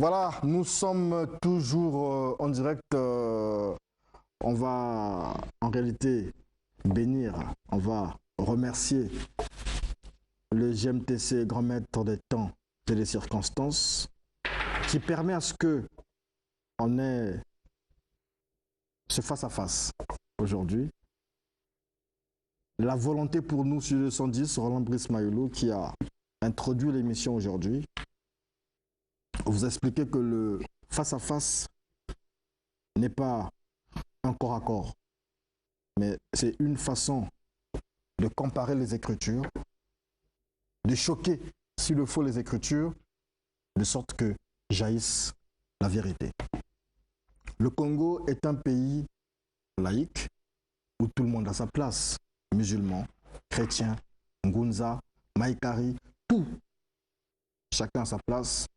Voilà, nous sommes toujours en direct. On va en réalité bénir, on va remercier le GMTC, grand maître des temps et des circonstances, qui permet à ce que on ait ce face-à-face aujourd'hui. La volonté pour nous sur le 110, Roland Brice Maïlou, qui a introduit l'émission aujourd'hui, vous expliquer que le face-à-face n'est pas un corps à corps, mais c'est une façon de comparer les Écritures, de choquer, s'il le faut, les Écritures, de sorte que jaillisse la vérité. Le Congo est un pays laïque où tout le monde a sa place. Musulmans, chrétiens, Ngunza, Maïkari, tout. Chacun a sa place.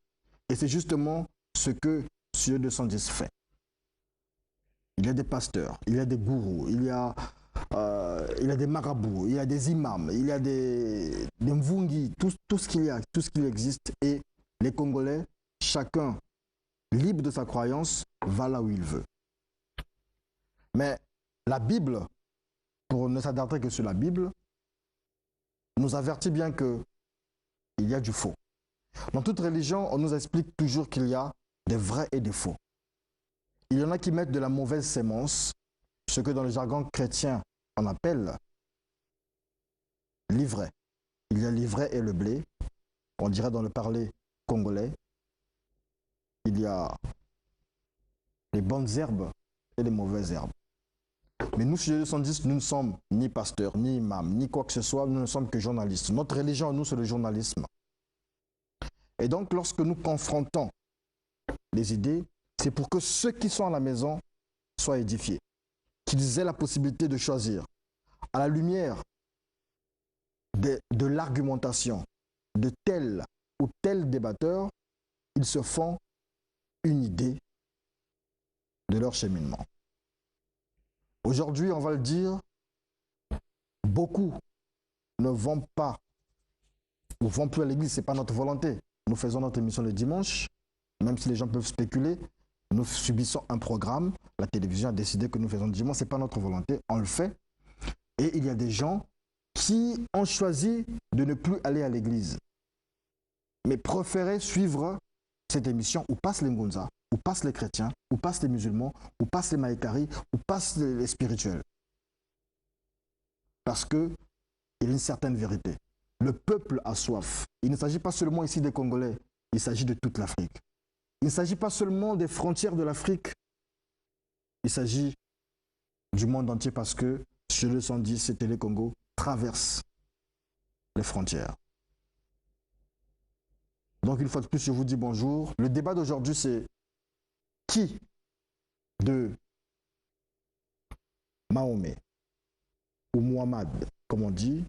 Et c'est justement ce que Studio 210 fait. Il y a des pasteurs, il y a des gourous, il y a des marabouts, il y a des imams, il y a des mvungi, tout ce qu'il y a, tout ce qu'il existe. Et les Congolais, chacun libre de sa croyance, va là où il veut. Mais la Bible, pour ne s'adapter que sur la Bible, nous avertit bien qu'il y a du faux. Dans toute religion, on nous explique toujours qu'il y a des vrais et des faux. Il y en a qui mettent de la mauvaise sémence, ce que dans le jargon chrétien, on appelle l'ivraie. Il y a l'ivraie et le blé. On dirait dans le parler congolais, il y a les bonnes herbes et les mauvaises herbes. Mais nous, chez 210, nous ne sommes ni pasteurs, ni imams, ni quoi que ce soit, nous ne sommes que journalistes. Notre religion, nous, c'est le journalisme. Et donc, lorsque nous confrontons les idées, c'est pour que ceux qui sont à la maison soient édifiés, qu'ils aient la possibilité de choisir. À la lumière de l'argumentation de tel ou tel débatteur, ils se font une idée de leur cheminement. Aujourd'hui, on va le dire, beaucoup ne vont pas ou vont plus à l'église, ce n'est pas notre volonté. Nous faisons notre émission le dimanche, même si les gens peuvent spéculer, nous subissons un programme, la télévision a décidé que nous faisons le dimanche, ce n'est pas notre volonté, on le fait. Et il y a des gens qui ont choisi de ne plus aller à l'église, mais préféraient suivre cette émission où passent les Ngunza, où passent les chrétiens, où passent les musulmans, où passent les maïkari, où passent les spirituels. Parce qu'il y a une certaine vérité. Le peuple a soif. Il ne s'agit pas seulement ici des Congolais, il s'agit de toute l'Afrique. Il ne s'agit pas seulement des frontières de l'Afrique, il s'agit du monde entier parce que chez le 110 et Télé Congo traverse les frontières. Donc une fois de plus, je vous dis bonjour. Le débat d'aujourd'hui, c'est qui de Mahomet ou Muhammad, comme on dit,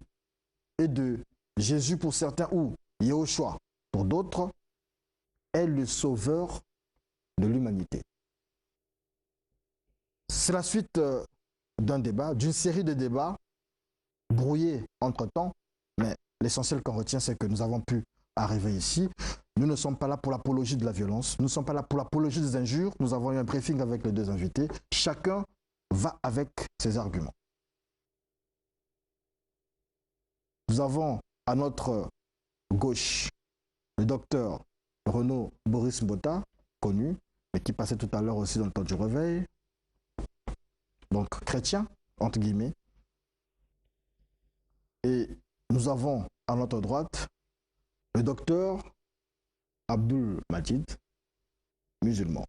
et de Jésus pour certains ou Yehoshua pour d'autres, est le sauveur de l'humanité. C'est la suite d'un débat, d'une série de débats brouillés entre-temps, mais l'essentiel qu'on retient, c'est que nous avons pu arriver ici. Nous ne sommes pas là pour l'apologie de la violence, nous ne sommes pas là pour l'apologie des injures. Nous avons eu un briefing avec les deux invités. Chacun va avec ses arguments. Nous avons à notre gauche le docteur Renaud Boris Mbota, connu, mais qui passait tout à l'heure aussi dans le temps du réveil. Donc chrétien, entre guillemets. Et nous avons à notre droite le docteur Abdul Majid, musulman.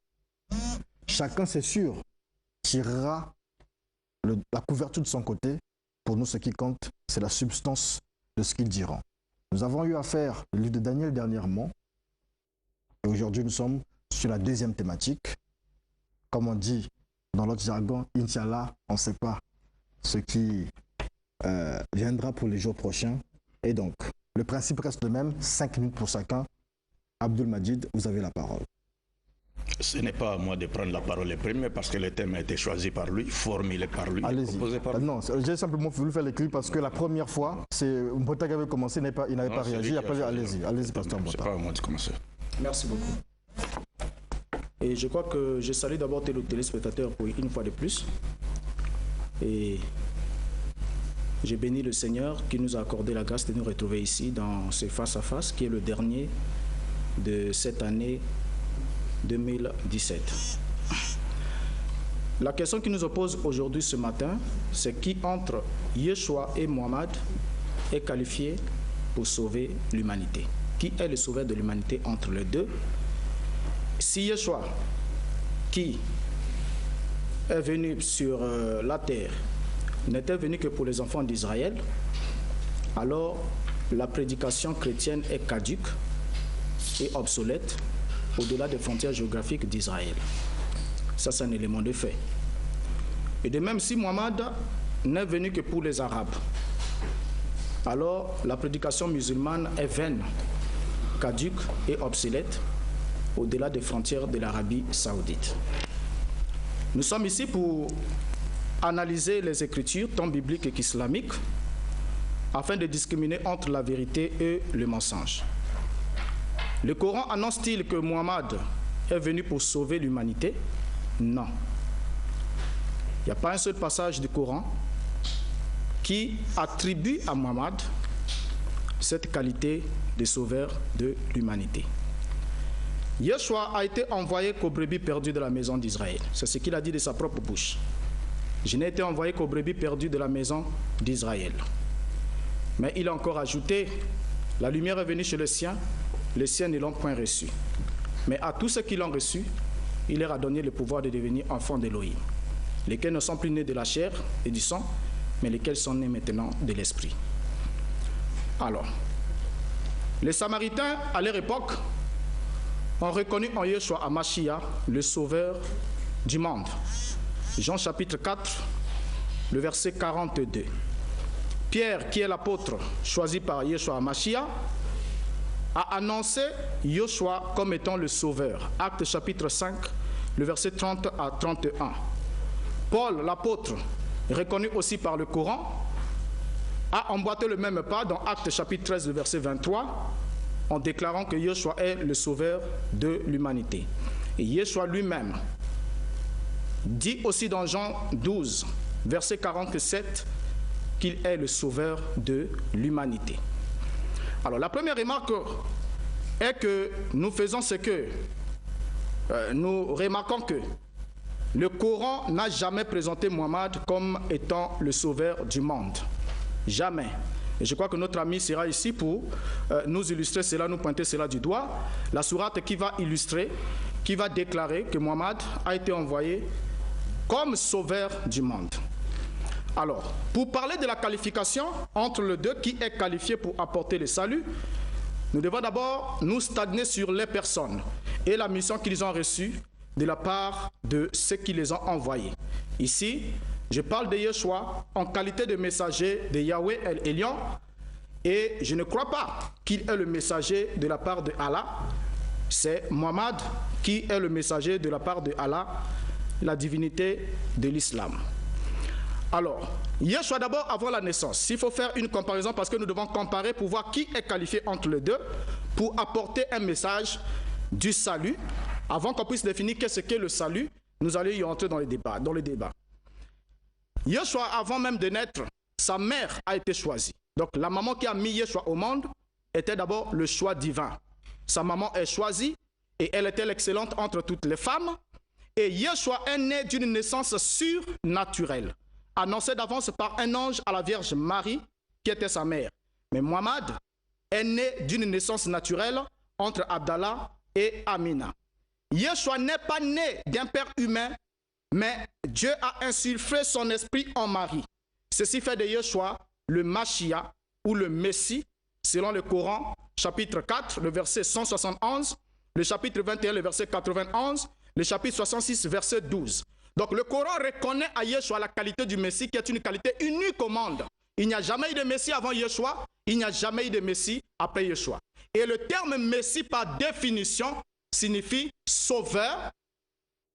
Chacun, c'est sûr, tirera la couverture de son côté. Pour nous, ce qui compte, c'est la substance de ce qu'ils diront. Nous avons eu affaire au livre de Daniel dernièrement. Et aujourd'hui, nous sommes sur la deuxième thématique. Comme on dit dans l'autre jargon, Inch'Allah, on ne sait pas ce qui viendra pour les jours prochains. Et donc, le principe reste le même, 5 minutes pour chacun. Abdul Majid, vous avez la parole. Ce n'est pas à moi de prendre la parole le premier parce que le thème a été choisi par lui, formulé par lui, proposé par lui. Non, j'ai simplement voulu faire l'écrit parce que la première fois, c'est Mbota qui avait commencé, il n'avait pas réagi. Après, allez-y, pasteur Mbota. C'est pas à moi de commencer. Merci beaucoup. Et je crois que je salue d'abord tous les téléspectateurs pour une fois de plus. Et j'ai béni le Seigneur qui nous a accordé la grâce de nous retrouver ici dans ce face-à-face qui est le dernier de cette année 2017. La question qui nous oppose aujourd'hui ce matin, c'est qui entre Yeshua et Mohammed est qualifié pour sauver l'humanité. Qui est le sauveur de l'humanité entre les deux? Si Yeshua, qui est venu sur la terre, n'était venu que pour les enfants d'Israël, alors la prédication chrétienne est caduque et obsolète au-delà des frontières géographiques d'Israël. Ça, c'est un élément de fait. Et de même, si Mohammed n'est venu que pour les Arabes, alors la prédication musulmane est vaine, caduque et obsolète au-delà des frontières de l'Arabie saoudite. Nous sommes ici pour analyser les écritures, tant bibliques qu'islamiques, afin de discriminer entre la vérité et le mensonge. Le Coran annonce-t-il que Mohammed est venu pour sauver l'humanité? Non. Il n'y a pas un seul passage du Coran qui attribue à Mohammed cette qualité de sauveur de l'humanité. Yeshua a été envoyé qu'aux brebis perdues de la maison d'Israël. C'est ce qu'il a dit de sa propre bouche. Je n'ai été envoyé qu'aux brebis perdues de la maison d'Israël. Mais il a encore ajouté, la lumière est venue chez les siens ne l'ont point reçu. Mais à tous ceux qui l'ont reçu, il leur a donné le pouvoir de devenir enfants d'Élohim, lesquels ne sont plus nés de la chair et du sang, mais lesquels sont nés maintenant de l'esprit. Alors, les Samaritains, à leur époque, ont reconnu en Yeshua HaMashiach le sauveur du monde. Jean chapitre 4, le verset 42. Pierre, qui est l'apôtre choisi par Yeshua HaMashiach, a annoncé Yeshua comme étant le sauveur. Actes chapitre 5, le verset 30 à 31. Paul, l'apôtre, reconnu aussi par le Coran, a emboîté le même pas dans Actes chapitre 13, le verset 23, en déclarant que Yeshua est le sauveur de l'humanité. Et Yeshua lui-même dit aussi dans Jean 12, verset 47, qu'il est le sauveur de l'humanité. Alors la première remarque est que nous faisons ce que nous remarquons que le Coran n'a jamais présenté Mohammed comme étant le sauveur du monde. Jamais. Et je crois que notre ami sera ici pour nous illustrer cela, nous pointer cela du doigt. La sourate qui va illustrer, qui va déclarer que Mohammed a été envoyé comme sauveur du monde. Alors, pour parler de la qualification entre les deux, qui est qualifié pour apporter le salut, nous devons d'abord nous stagner sur les personnes et la mission qu'ils ont reçue de la part de ceux qui les ont envoyés. Ici, je parle de Yeshua en qualité de messager de Yahweh El Elyon, et je ne crois pas qu'il est le messager de la part de Allah. C'est Mohammed qui est le messager de la part de Allah, la divinité de l'islam. Alors, Yeshua d'abord avant la naissance. S'il faut faire une comparaison, parce que nous devons comparer pour voir qui est qualifié entre les deux, pour apporter un message du salut. Avant qu'on puisse définir qu'est-ce qu'est le salut, nous allons y entrer dans le débat. Yeshua, avant même de naître, sa mère a été choisie. Donc la maman qui a mis Yeshua au monde était d'abord le choix divin. Sa maman est choisie et elle était l'excellente entre toutes les femmes. Et Yeshua est né d'une naissance surnaturelle, annoncée d'avance par un ange à la Vierge Marie, qui était sa mère. Mais Mohammed est né d'une naissance naturelle entre Abdallah et Amina. Yeshua n'est pas né d'un père humain, mais Dieu a insufflé son esprit en Marie. Ceci fait de Yeshua le Mashiach ou le Messie, selon le Coran, chapitre 4, le verset 171, le chapitre 21, le verset 91, le chapitre 66, verset 12. Donc le Coran reconnaît à Yeshua la qualité du Messie, qui est une qualité unique au monde. Il n'y a jamais eu de Messie avant Yeshua, il n'y a jamais eu de Messie après Yeshua. Et le terme Messie, par définition, signifie sauveur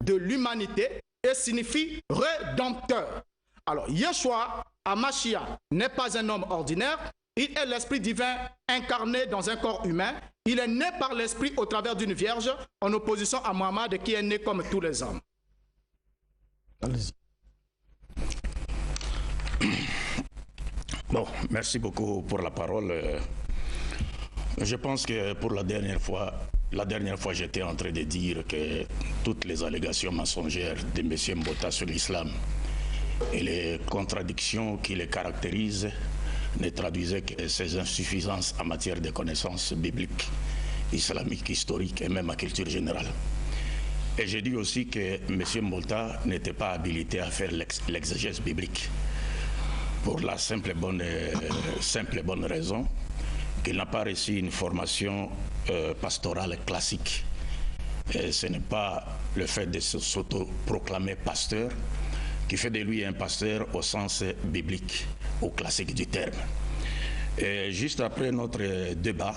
de l'humanité et signifie rédempteur. Alors, Yeshua HaMashiach n'est pas un homme ordinaire, Il est l'Esprit divin incarné dans un corps humain. Il est né par l'Esprit au travers d'une vierge, en opposition à Mohammed qui est né comme tous les hommes. Allez-y. Bon, merci beaucoup pour la parole. Je pense que pour la dernière fois, j'étais en train de dire que toutes les allégations mensongères de M. Mbota sur l'islam et les contradictions qui les caractérisent ne traduisaient que ses insuffisances en matière de connaissances bibliques, islamiques, historiques et même en culture générale. Et j'ai dit aussi que M. Mbota n'était pas habilité à faire l'exégèse biblique pour la simple et bonne raison qu'il n'a pas reçu une formation pastorale classique. Et ce n'est pas le fait de s'auto-proclamer pasteur qui fait de lui un pasteur au sens biblique, au classique du terme. Et juste après notre débat,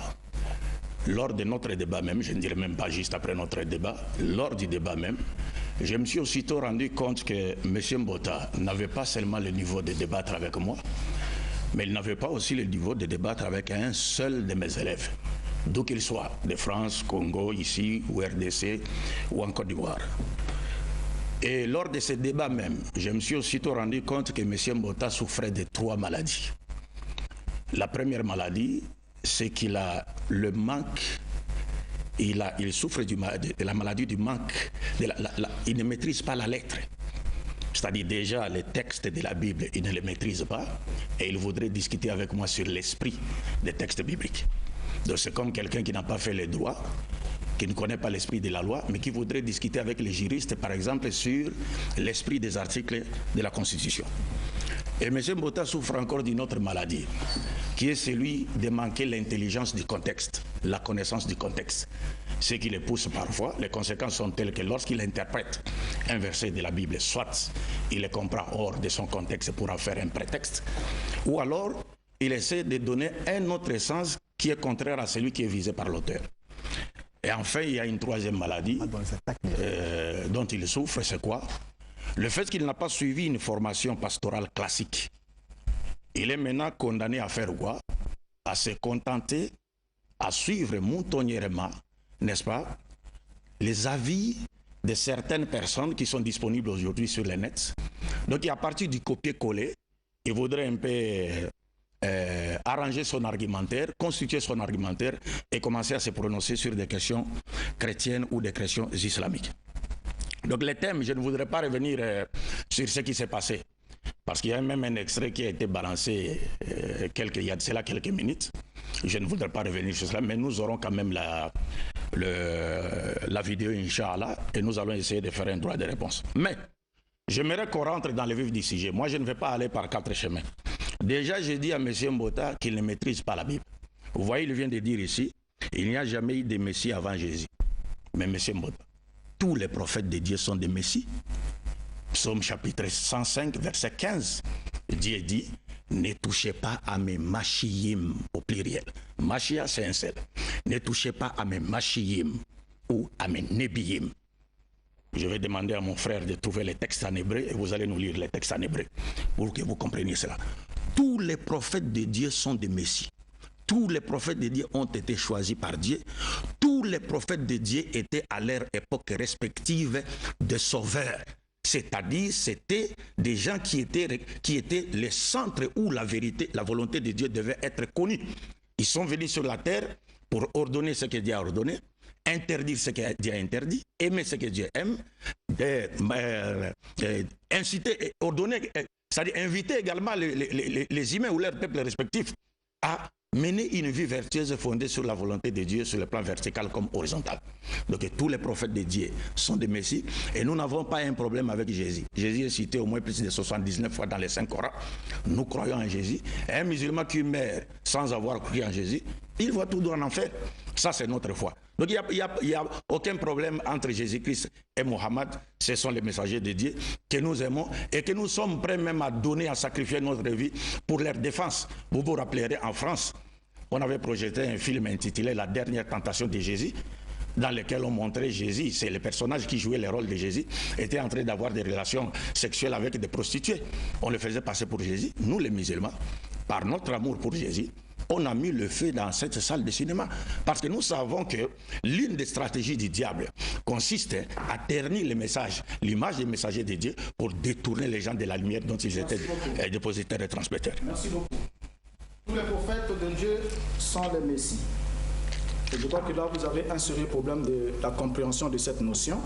lors de notre débat même, je ne dirais même pas juste après notre débat, lors du débat même, je me suis aussitôt rendu compte que M. Mbota n'avait pas seulement le niveau de débattre avec moi, mais il n'avait pas aussi le niveau de débattre avec un seul de mes élèves, d'où qu'il soit, de France, Congo, ici, ou RDC, ou en Côte d'Ivoire. Et lors de ce débat même, je me suis aussitôt rendu compte que M. Mbota souffrait de 3 maladies. La première maladie, c'est qu'il a le manque, il souffre de la maladie du manque, il ne maîtrise pas la lettre. C'est-à-dire déjà les textes de la Bible, il ne les maîtrise pas et il voudrait discuter avec moi sur l'esprit des textes bibliques. Donc c'est comme quelqu'un qui n'a pas fait les droits, qui ne connaît pas l'esprit de la loi, mais qui voudrait discuter avec les juristes, par exemple, sur l'esprit des articles de la Constitution. Et M. Mbota souffre encore d'une autre maladie, qui est celui de manquer l'intelligence du contexte, la connaissance du contexte. Ce qui le pousse parfois, les conséquences sont telles que lorsqu'il interprète un verset de la Bible, soit il le comprend hors de son contexte pour en faire un prétexte, ou alors il essaie de donner un autre sens qui est contraire à celui qui est visé par l'auteur. Et enfin, il y a une troisième maladie dont il souffre, c'est quoi? Le fait qu'il n'a pas suivi une formation pastorale classique. Il est maintenant condamné à faire quoi? À se contenter, à suivre moutonnièrement, n'est-ce pas, les avis de certaines personnes qui sont disponibles aujourd'hui sur le net. Donc, à partir du copier-coller, il voudrait un peu arranger son argumentaire, constituer son argumentaire et commencer à se prononcer sur des questions chrétiennes ou des questions islamiques. Donc les thèmes, je ne voudrais pas revenir sur ce qui s'est passé, parce qu'il y a même un extrait qui a été balancé il y a de cela quelques minutes. Je ne voudrais pas revenir sur cela, mais nous aurons quand même la vidéo, Inch'Allah, et nous allons essayer de faire un droit de réponse. Mais j'aimerais qu'on rentre dans le vif du sujet. Moi, je ne vais pas aller par 4 chemins. Déjà, j'ai dit à M. Mbota qu'il ne maîtrise pas la Bible. Vous voyez, il vient de dire ici, il n'y a jamais eu de Messie avant Jésus. Mais M. Mbota, tous les prophètes de Dieu sont des Messies. Psaume chapitre 105, verset 15. Dieu dit, ne touchez pas à mes machiyim au pluriel. Machia, c'est un seul. Ne touchez pas à mes machiyim ou à mes nebiyim. Je vais demander à mon frère de trouver les textes en hébreu et vous allez nous lire les textes en hébreu pour que vous compreniez cela. Tous les prophètes de Dieu sont des Messies. Tous les prophètes de Dieu ont été choisis par Dieu. Tous les prophètes de Dieu étaient à leur époque respective des sauveurs. C'est-à-dire, c'était des gens qui étaient les centres où la vérité, la volonté de Dieu devait être connue. Ils sont venus sur la terre pour ordonner ce que Dieu a ordonné, interdire ce que Dieu a interdit, aimer ce que Dieu aime, inciter, ordonner, c'est-à-dire inviter également les humains ou leurs peuples respectifs à mener une vie vertueuse fondée sur la volonté de Dieu sur le plan vertical comme horizontal. Donc tous les prophètes de Dieu sont des Messies et nous n'avons pas un problème avec Jésus. Jésus est cité au moins plus de 79 fois dans les 5 Corans. Nous croyons en Jésus. Et un musulman qui meurt sans avoir cru en Jésus, il va tout droit en enfer. Ça, c'est notre foi. Donc il n'y a aucun problème entre Jésus-Christ et Mohammed. Ce sont les messagers de Dieu que nous aimons et que nous sommes prêts même à donner, à sacrifier notre vie pour leur défense. Vous vous rappellerez, en France, on avait projeté un film intitulé « La dernière tentation de Jésus », dans lequel on montrait Jésus, c'est le personnage qui jouait le rôle de Jésus, était en train d'avoir des relations sexuelles avec des prostituées. On le faisait passer pour Jésus. Nous, les musulmans, par notre amour pour Jésus, on a mis le feu dans cette salle de cinéma. Parce que nous savons que l'une des stratégies du diable consiste à ternir les messages, l'image des messagers de Dieu pour détourner les gens de la lumière dont ils étaient dépositaires et transmetteurs. Merci beaucoup. Tous les prophètes de Dieu sont les messies. Et je crois que là, vous avez inséré le problème de la compréhension de cette notion,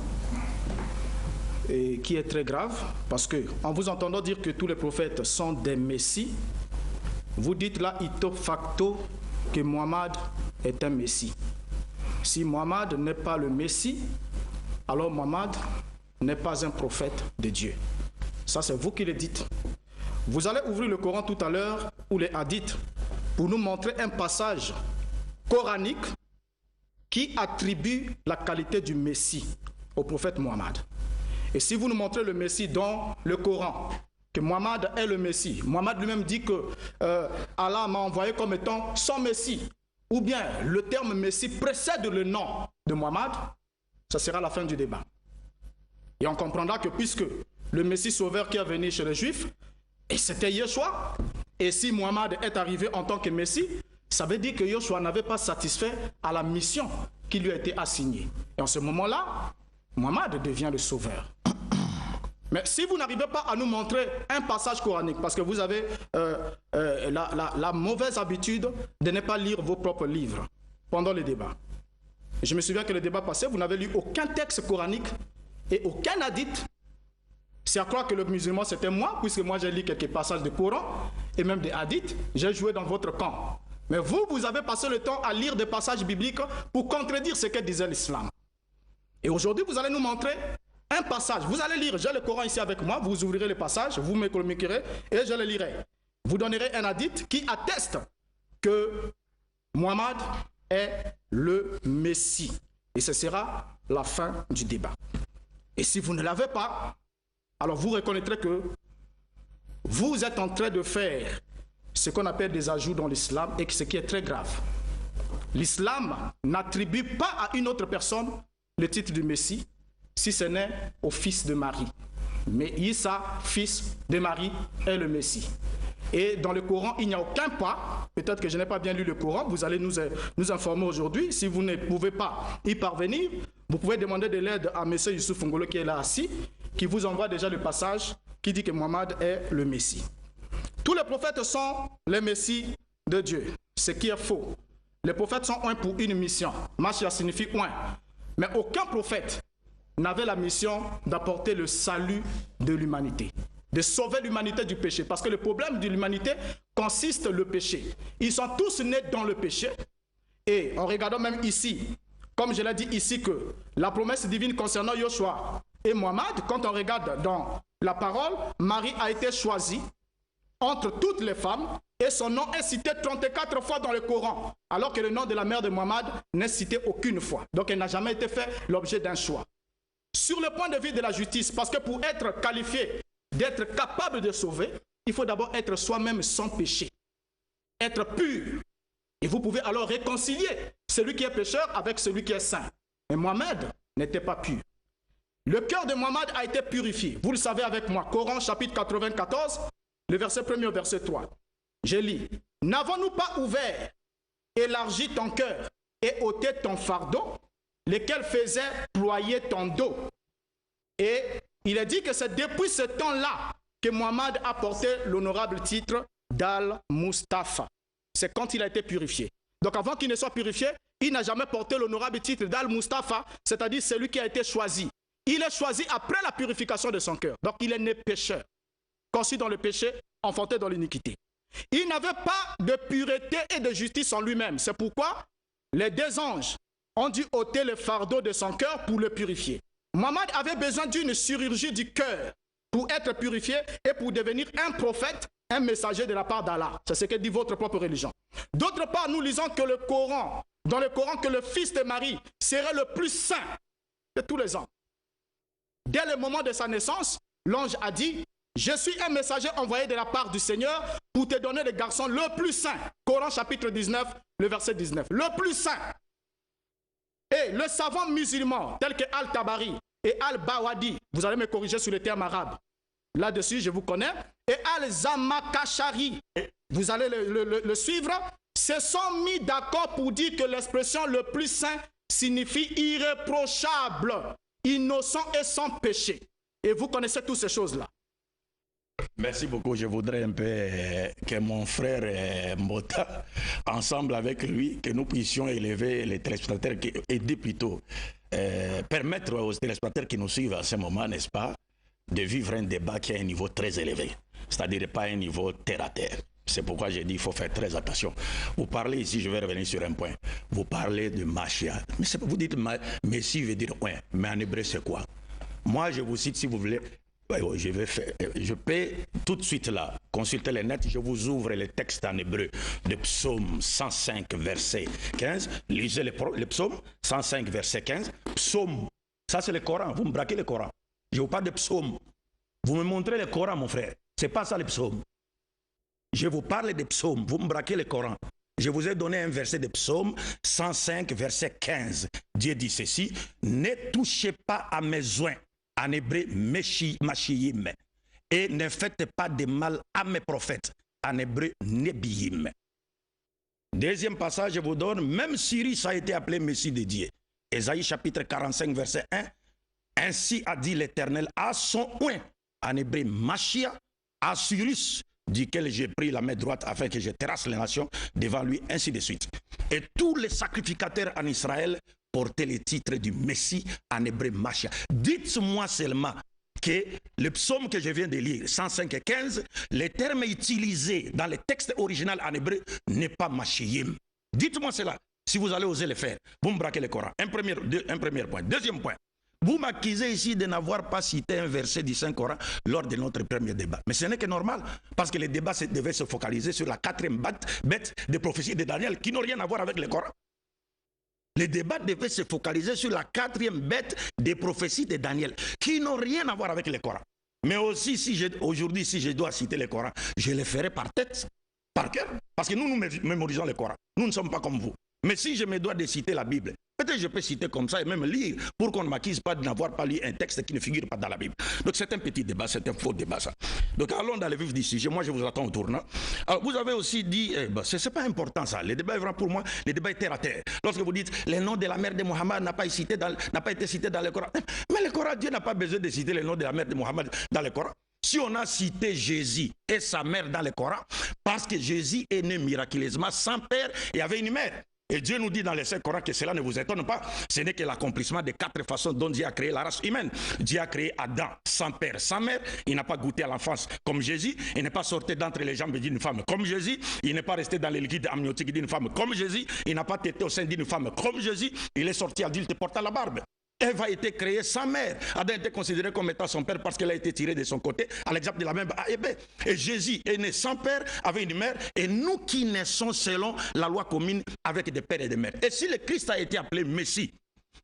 et qui est très grave, parce que en vous entendant dire que tous les prophètes sont des messies, vous dites là, ipso facto, que Mohammed est un messie. Si Mohammed n'est pas le messie, alors Mohammed n'est pas un prophète de Dieu. Ça, c'est vous qui le dites. Vous allez ouvrir le Coran tout à l'heure, ou les hadiths, pour nous montrer un passage coranique qui attribue la qualité du messie au prophète Mohammed. Et si vous nous montrez le messie dans le Coran, que Mohammed est le messie, Mohammed lui-même dit que Allah m'a envoyé comme étant son messie, ou bien le terme messie précède le nom de Mohammed, ça sera la fin du débat. Et on comprendra que puisque le messie sauveur qui est venu chez les Juifs, et c'était Yeshua, et si Mohammed est arrivé en tant que messie, ça veut dire que Yeshua n'avait pas satisfait à la mission qui lui a été assignée. Et en ce moment-là, Mohammed devient le sauveur. Mais si vous n'arrivez pas à nous montrer un passage coranique, parce que vous avez la mauvaise habitude de ne pas lire vos propres livres pendant les débats. Je me souviens que le débat passé, vous n'avez lu aucun texte coranique et aucun hadith. C'est à croire que le musulman c'était moi, puisque moi j'ai lu quelques passages de Coran et même des hadiths, j'ai joué dans votre camp. Mais vous, vous avez passé le temps à lire des passages bibliques pour contredire ce que disait l'islam. Et aujourd'hui, vous allez nous montrer un passage. Vous allez lire, j'ai le Coran ici avec moi, vous ouvrirez le passage, vous me communiquerez et je le lirai. Vous donnerez un hadith qui atteste que Mohammed est le Messie. Et ce sera la fin du débat. Et si vous ne l'avez pas, alors vous reconnaîtrez que vous êtes en train de faire ce qu'on appelle des ajouts dans l'islam et ce qui est très grave. L'islam n'attribue pas à une autre personne le titre du Messie si ce n'est au fils de Marie. Mais Isa, fils de Marie, est le Messie. Et dans le Coran, il n'y a aucun pas. Peut-être que je n'ai pas bien lu le Coran. Vous allez nous informer aujourd'hui. Si vous ne pouvez pas y parvenir, vous pouvez demander de l'aide à M. Youssouf Ngolo qui est là assis, qui vous envoie déjà le passage qui dit que Mohammed est le Messie. Tous les prophètes sont les Messies de Dieu, ce qui est faux. Les prophètes sont un pour une mission. Machia signifie un. Mais aucun prophète n'avait la mission d'apporter le salut de l'humanité, de sauver l'humanité du péché. Parce que le problème de l'humanité consiste le péché. Ils sont tous nés dans le péché. Et en regardant même ici, comme je l'ai dit ici, que la promesse divine concernant Yoshua et Mohammed, quand on regarde dans la parole, Marie a été choisie entre toutes les femmes et son nom est cité 34 fois dans le Coran, alors que le nom de la mère de Mohammed n'est cité aucune fois. Donc elle n'a jamais été fait l'objet d'un choix. Sur le point de vue de la justice, parce que pour être qualifié d'être capable de sauver, il faut d'abord être soi-même sans péché, être pur. Et vous pouvez alors réconcilier celui qui est pécheur avec celui qui est saint. Mais Mohammed n'était pas pur. Le cœur de Mohammed a été purifié. Vous le savez avec moi. Coran chapitre 94, le verset 1er au verset 3. Je lis. N'avons-nous pas ouvert, élargi ton cœur et ôté ton fardeau, lesquels faisaient ployer ton dos? Et il est dit que c'est depuis ce temps-là que Mohammed a porté l'honorable titre d'Al-Mustafa. C'est quand il a été purifié. Donc avant qu'il ne soit purifié, il n'a jamais porté l'honorable titre d'Al-Mustafa, c'est-à-dire celui qui a été choisi. Il est choisi après la purification de son cœur. Donc il est né pécheur, conçu dans le péché, enfanté dans l'iniquité. Il n'avait pas de pureté et de justice en lui-même. C'est pourquoi les deux anges ont dû ôter le fardeau de son cœur pour le purifier. Mohammed avait besoin d'une chirurgie du cœur pour être purifié et pour devenir un prophète, un messager de la part d'Allah. C'est ce que dit votre propre religion. D'autre part, nous lisons que dans le Coran, que le fils de Marie serait le plus saint de tous les hommes. Dès le moment de sa naissance, l'ange a dit: je suis un messager envoyé de la part du Seigneur pour te donner le garçon le plus saint. Coran chapitre 19, le verset 19. Le plus saint. Et le savant musulman, tel que Al-Tabari et Al-Bawadi, vous allez me corriger sur les termes arabes. Là-dessus, je vous connais. Et Al-Zamakashari, vous allez le suivre. se sont mis d'accord pour dire que l'expression le plus saint signifie irréprochable, innocent et sans péché. Et vous connaissez toutes ces choses-là. Merci beaucoup. Je voudrais un peu que mon frère Mbota, ensemble avec lui, que nous puissions élever les téléspectateurs, aider plutôt, permettre aux téléspectateurs qui nous suivent à ce moment, n'est-ce pas, de vivre un débat qui a un niveau très élevé, c'est-à-dire pas un niveau terre à terre. C'est pourquoi j'ai dit qu'il faut faire très attention. Vous parlez ici, je vais revenir sur un point, vous parlez de Machia. Mais vous dites Messie veut dire ouais, mais en hébreu c'est quoi? Moi je vous cite si vous voulez. Je peux tout de suite là consulter les nets, je vous ouvre les textes en hébreu de psaume 105 verset 15, lisez le psaume 105 verset 15, psaume, ça c'est le Coran, vous me braquez le Coran, je vous parle de psaume, vous me montrez le Coran mon frère, c'est pas ça le psaume, je vous parle de psaume, vous me braquez le Coran, je vous ai donné un verset de psaume 105 verset 15, Dieu dit ceci, ne touchez pas à mes oins, en hébreu, Machiyim, et ne faites pas de mal à mes prophètes, en hébreu, Nebiyim. Deuxième passage, je vous donne, même Cyrus a été appelé Messie de Dieu. Ésaïe chapitre 45, verset 1, ainsi a dit l'Éternel à son oint, en hébreu, Machia, à Cyrus, duquel j'ai pris la main droite afin que je terrasse les nations devant lui, ainsi de suite. Et tous les sacrificateurs en Israël porter le titre du Messie en hébreu Machia. Dites-moi seulement que le psaume que je viens de lire, 105 et 15, le terme utilisé dans le texte original en hébreu n'est pas Machiyim. Dites-moi cela, si vous allez oser le faire. Vous me braquez le Coran. Un premier point. Deuxième point. Vous m'accusez ici de n'avoir pas cité un verset du Saint-Coran lors de notre premier débat. Mais ce n'est que normal, parce que le débat devait se focaliser sur la quatrième bête des prophéties de Daniel, qui n'ont rien à voir avec le Coran. Le débat devait se focaliser sur la quatrième bête des prophéties de Daniel, qui n'ont rien à voir avec le Coran. Mais aussi, aujourd'hui, si je dois citer le Coran, je le ferai par tête, par cœur, parce que nous mémorisons le Coran. Nous ne sommes pas comme vous. Mais si je me dois de citer la Bible, peut-être je peux citer comme ça et même lire pour qu'on ne m'accuse pas de n'avoir pas lu un texte qui ne figure pas dans la Bible. Donc c'est un petit débat, c'est un faux débat ça. Donc allons dans le vif du sujet. Moi je vous attends au tournant. Alors vous avez aussi dit, c'est pas important ça. Le débat est vraiment pour moi, le débat est terre à terre. Lorsque vous dites le nom de la mère de Mohammed n'a pas été cité dans le Coran. Mais le Coran, Dieu n'a pas besoin de citer le nom de la mère de Mohammed dans le Coran. Si on a cité Jésus et sa mère dans le Coran, parce que Jésus est né miraculeusement sans père et avait une mère. Et Dieu nous dit dans les Saint-Coran que cela ne vous étonne pas. Ce n'est que l'accomplissement des 4 façons dont Dieu a créé la race humaine. Dieu a créé Adam sans père, sans mère. Il n'a pas goûté à l'enfance comme Jésus. Il n'est pas sorti d'entre les jambes d'une femme comme Jésus. Il n'est pas resté dans les liquides amniotiques d'une femme comme Jésus. Il n'a pas tété au sein d'une femme comme Jésus. Il est sorti adulte portant la barbe. Ève a été créée sans mère. Adam a été considéré comme étant son père parce qu'elle a été tirée de son côté, à l'exemple de la même A et B. Et Jésus est né sans père, avec une mère, et nous qui naissons selon la loi commune avec des pères et des mères. Et si le Christ a été appelé Messie,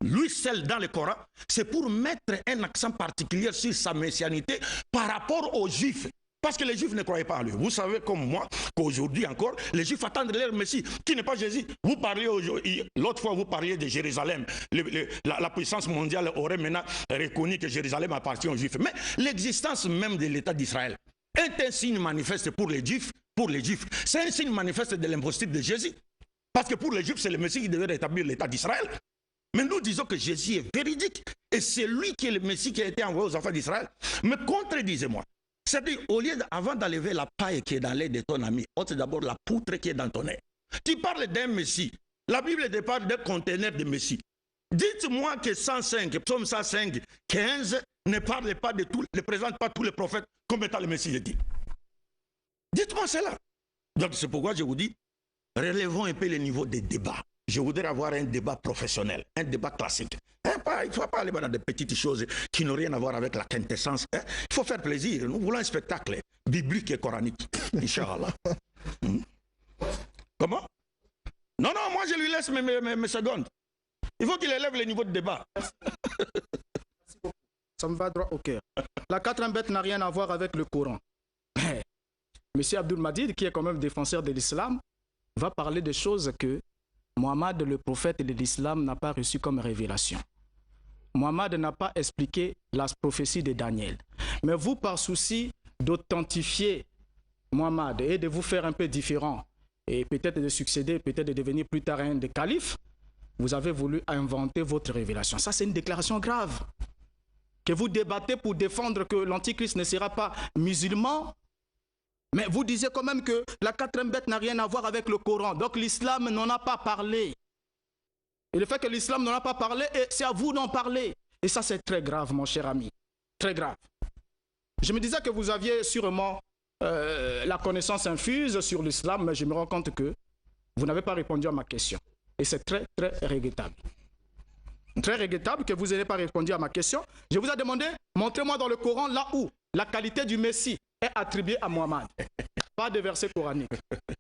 lui seul dans le Coran, c'est pour mettre un accent particulier sur sa messianité par rapport aux Juifs. Parce que les Juifs ne croyaient pas en lui. Vous savez comme moi qu'aujourd'hui encore, les Juifs attendent leur Messie, qui n'est pas Jésus. Vous parliez aujourd'hui, l'autre fois vous parliez de Jérusalem. La puissance mondiale aurait maintenant reconnu que Jérusalem appartient aux Juifs. Mais l'existence même de l'État d'Israël est un signe manifeste pour les Juifs. C'est un signe manifeste de l'imposture de Jésus. Parce que pour les Juifs, c'est le Messie qui devait rétablir l'État d'Israël. Mais nous disons que Jésus est véridique. Et c'est lui qui est le Messie qui a été envoyé aux enfants d'Israël. Mais contredisez-moi. C'est-à-dire, au lieu avant d'enlever la paille qui est dans l'air de ton ami, ôte d'abord la poutre qui est dans ton nez. Tu parles d'un Messie. La Bible te parle d'un conteneur de Messie. Dites-moi que 105, psaume 105, 15 ne parle pas de tout, ne présente pas tous les prophètes comme étant le Messie, je dis. Dites-moi cela. Donc c'est pourquoi je vous dis, relevons un peu le niveau des débats. Je voudrais avoir un débat professionnel, un débat classique. Il ne faut pas aller dans des petites choses qui n'ont rien à voir avec la quintessence. Il faut faire plaisir. Nous voulons un spectacle biblique et coranique. Inch'Allah. Comment? Non, moi je lui laisse mes secondes. Il faut qu'il élève le niveau de débat. Ça me va droit au cœur. La quatrième bête n'a rien à voir avec le Coran. Monsieur Abdul Majid, qui est quand même défenseur de l'islam, va parler de choses que Mohammed, le prophète de l'islam, n'a pas reçues comme révélation. Mohammed n'a pas expliqué la prophétie de Daniel. Mais vous, par souci d'authentifier Mohammed et de vous faire un peu différent et peut-être de succéder, peut-être de devenir plus tard un des califes, vous avez voulu inventer votre révélation. Ça, c'est une déclaration grave. Que vous débattez pour défendre que l'Antichrist ne sera pas musulman, mais vous disiez quand même que la quatrième bête n'a rien à voir avec le Coran. Donc l'islam n'en a pas parlé. Et le fait que l'islam n'en a pas parlé, c'est à vous d'en parler. Et ça, c'est très grave, mon cher ami. Très grave. Je me disais que vous aviez sûrement la connaissance infuse sur l'islam, mais je me rends compte que vous n'avez pas répondu à ma question. Et c'est très, très regrettable. Très regrettable que vous n'ayez pas répondu à ma question. Je vous ai demandé, montrez-moi dans le Coran là où la qualité du Messie est attribuée à Mohammed. Pas de verset coranique.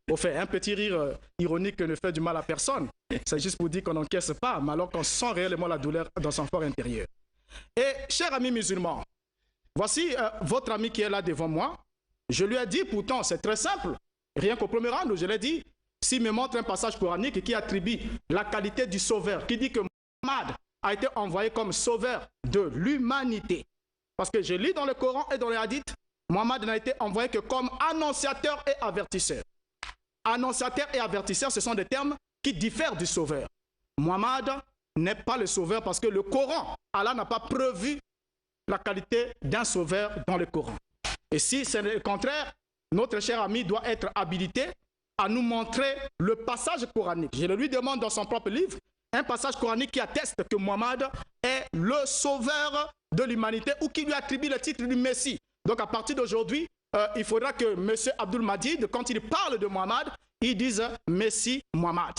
Au fait, un petit rire ironique ne fait du mal à personne. C'est juste pour dire qu'on n'encaisse pas, mais alors qu'on sent réellement la douleur dans son fort intérieur. Et, chers amis musulmans, voici votre ami qui est là devant moi. Je lui ai dit, pourtant, c'est très simple. Rien qu'au premier rang, je l'ai dit, s'il me montre un passage coranique qui attribue la qualité du sauveur, qui dit que Mohammed a été envoyé comme sauveur de l'humanité. Parce que je lis dans le Coran et dans les hadiths, Mohammed n'a été envoyé que comme annonciateur et avertisseur. Annonciateur et avertisseur, ce sont des termes qui diffèrent du sauveur. Mohammed n'est pas le sauveur parce que le Coran, Allah n'a pas prévu la qualité d'un sauveur dans le Coran. Et si c'est le contraire, notre cher ami doit être habilité à nous montrer le passage coranique. Je le lui demande dans son propre livre, un passage coranique qui atteste que Mohammed est le sauveur de l'humanité ou qui lui attribue le titre du Messie. Donc à partir d'aujourd'hui, il faudra que M. Abdul Majid, quand il parle de Mohammed, il dise Messie Mohammed.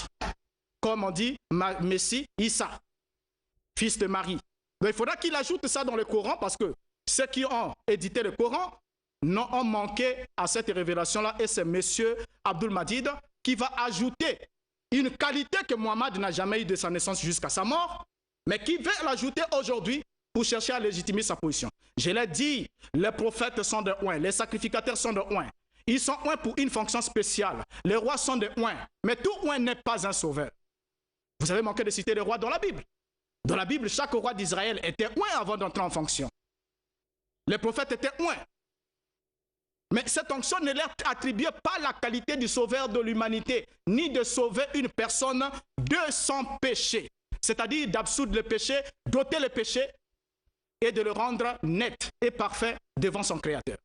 Comme on dit Messie Issa, fils de Marie. Donc il faudra qu'il ajoute ça dans le Coran parce que ceux qui ont édité le Coran ont manqué à cette révélation-là et c'est M. Abdul Majid qui va ajouter une qualité que Mohammed n'a jamais eue de sa naissance jusqu'à sa mort, mais qui veut l'ajouter aujourd'hui pour chercher à légitimer sa position. Je l'ai dit, les prophètes sont de oint, les sacrificateurs sont de oint. Ils sont oint pour une fonction spéciale. Les rois sont de oint, mais tout oint n'est pas un sauveur. Vous avez manqué de citer les rois dans la Bible. Dans la Bible, chaque roi d'Israël était oint avant d'entrer en fonction. Les prophètes étaient oint. Mais cette onction ne leur attribuait pas la qualité du sauveur de l'humanité, ni de sauver une personne de son péché. C'est-à-dire d'absoudre le péché, d'ôter le péché et de le rendre net et parfait devant son Créateur.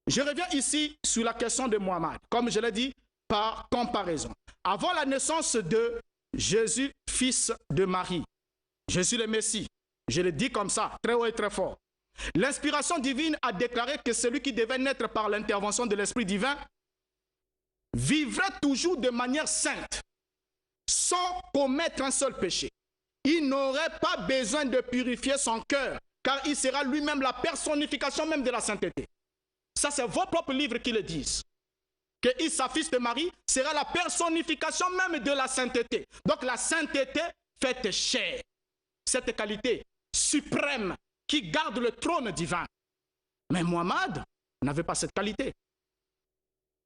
Je reviens ici sur la question de Mohammed, comme je l'ai dit, par comparaison. Avant la naissance de Jésus, fils de Marie, Jésus le Messie, je le dis comme ça, très haut et très fort. L'inspiration divine a déclaré que celui qui devait naître par l'intervention de l'Esprit divin vivrait toujours de manière sainte, sans commettre un seul péché. Il n'aurait pas besoin de purifier son cœur, car il sera lui-même la personnification même de la sainteté. Ça, c'est vos propres livres qui le disent. Que Issa, fils de Marie, sera la personnification même de la sainteté. Donc la sainteté faite chair. Cette qualité suprême qui garde le trône divin. Mais Mohammed n'avait pas cette qualité.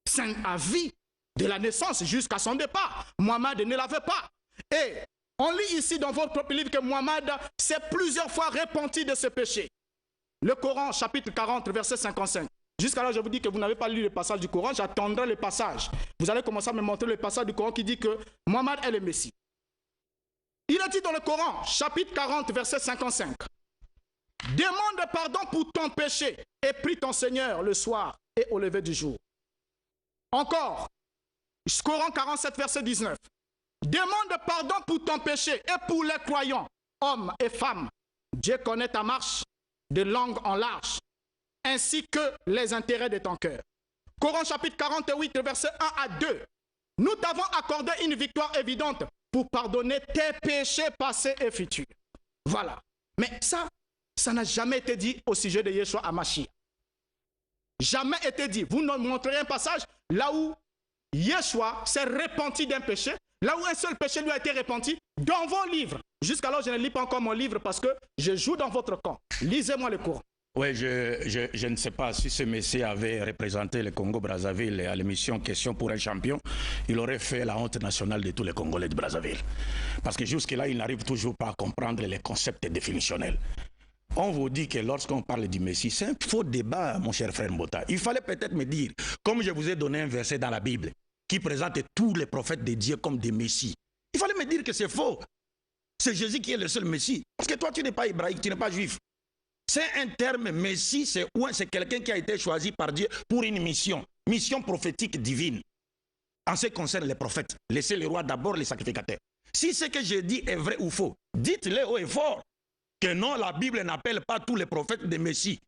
Saint à vie, de la naissance jusqu'à son départ, Mohammed ne l'avait pas. Et on lit ici dans votre propre livre que Mohammed s'est plusieurs fois repenti de ce péché. Le Coran, chapitre 40, verset 55. Jusqu'à là, je vous dis que vous n'avez pas lu le passage du Coran, j'attendrai le passage. Vous allez commencer à me montrer le passage du Coran qui dit que Mohammed est le Messie. Il a dit dans le Coran, chapitre 40, verset 55. Demande pardon pour ton péché et prie ton Seigneur le soir et au lever du jour. Encore, Coran 47, verset 19. Demande pardon pour ton péché et pour les croyants, hommes et femmes. Dieu connaît ta marche de longue en large, ainsi que les intérêts de ton cœur. Coran chapitre 48, verset 1 à 2. Nous t'avons accordé une victoire évidente pour pardonner tes péchés passés et futurs. Voilà. Mais ça n'a jamais été dit au sujet de Yeshua HaMashiach. Jamais été dit. Vous nous montrerez un passage là où Yeshua s'est repenti d'un péché, là où un seul péché lui a été repenti, dans vos livres. Jusqu'alors, je ne lis pas encore mon livre parce que je joue dans votre camp. Lisez-moi le Coran. Oui, je ne sais pas si ce monsieur avait représenté le Congo-Brazzaville à l'émission Question pour un champion, il aurait fait la honte nationale de tous les Congolais de Brazzaville. Parce que jusque-là, il n'arrive toujours pas à comprendre les concepts définitionnels. On vous dit que lorsqu'on parle du Messie, c'est un faux débat, mon cher frère Mbota. Il fallait peut-être me dire, comme je vous ai donné un verset dans la Bible, qui présente tous les prophètes de Dieu comme des messies. Il fallait me dire que c'est faux. C'est Jésus qui est le seul messie. Parce que toi, tu n'es pas hébraïque, tu n'es pas juif. C'est un terme messie, c'est quelqu'un qui a été choisi par Dieu pour une mission prophétique divine. En ce qui concerne les prophètes, laissez les rois d'abord les sacrificateurs. Si ce que je dis est vrai ou faux, dites-le haut et fort que non, la Bible n'appelle pas tous les prophètes des messies.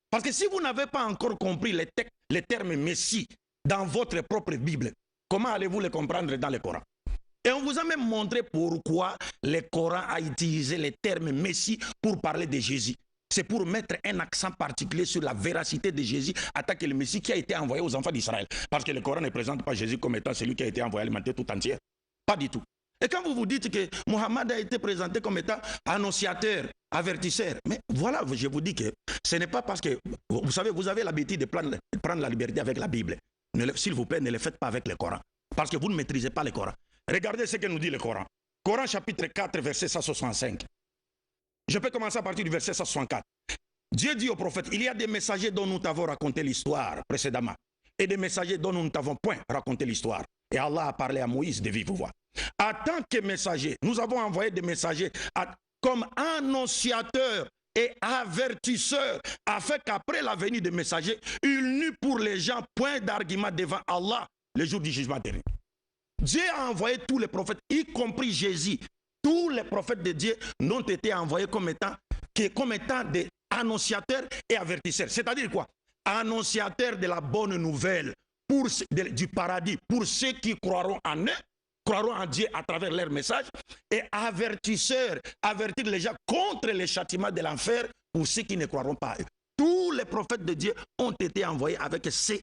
Parce que si vous n'avez pas encore compris les termes messie dans votre propre Bible, comment allez-vous les comprendre dans le Coran? Et on vous a même montré pourquoi le Coran a utilisé les termes messie pour parler de Jésus. C'est pour mettre un accent particulier sur la véracité de Jésus en tant que le Messie qui a été envoyé aux enfants d'Israël. Parce que le Coran ne présente pas Jésus comme étant celui qui a été envoyé à l'humanité tout entière. Pas du tout. Et quand vous vous dites que Mohammed a été présenté comme étant annonciateur, avertisseur, mais voilà, je vous dis que ce n'est pas parce que, vous savez, vous avez l'habitude de prendre la liberté avec la Bible. S'il vous plaît, ne le faites pas avec le Coran. Parce que vous ne maîtrisez pas le Coran. Regardez ce que nous dit le Coran. Coran chapitre 4, verset 165. Je peux commencer à partir du verset 164. Dieu dit au prophète, il y a des messagers dont nous t'avons raconté l'histoire précédemment et des messagers dont nous ne t'avons point raconté l'histoire. Et Allah a parlé à Moïse de vive voix. En tant que messager, nous avons envoyé des messagers comme annonciateurs et avertisseurs, afin qu'après la venue des messagers, il n'eût pour les gens point d'argument devant Allah le jour du jugement dernier. Dieu a envoyé tous les prophètes, y compris Jésus. Tous les prophètes de Dieu n'ont été envoyés comme étant des annonciateurs et avertisseurs. C'est-à-dire quoi? Annonciateurs de la bonne nouvelle du paradis pour ceux qui croiront en eux, croiront en Dieu à travers leur message, et avertisseurs, avertir les gens contre les châtiments de l'enfer pour ceux qui ne croiront pas à eux. Tous les prophètes de Dieu ont été envoyés avec ces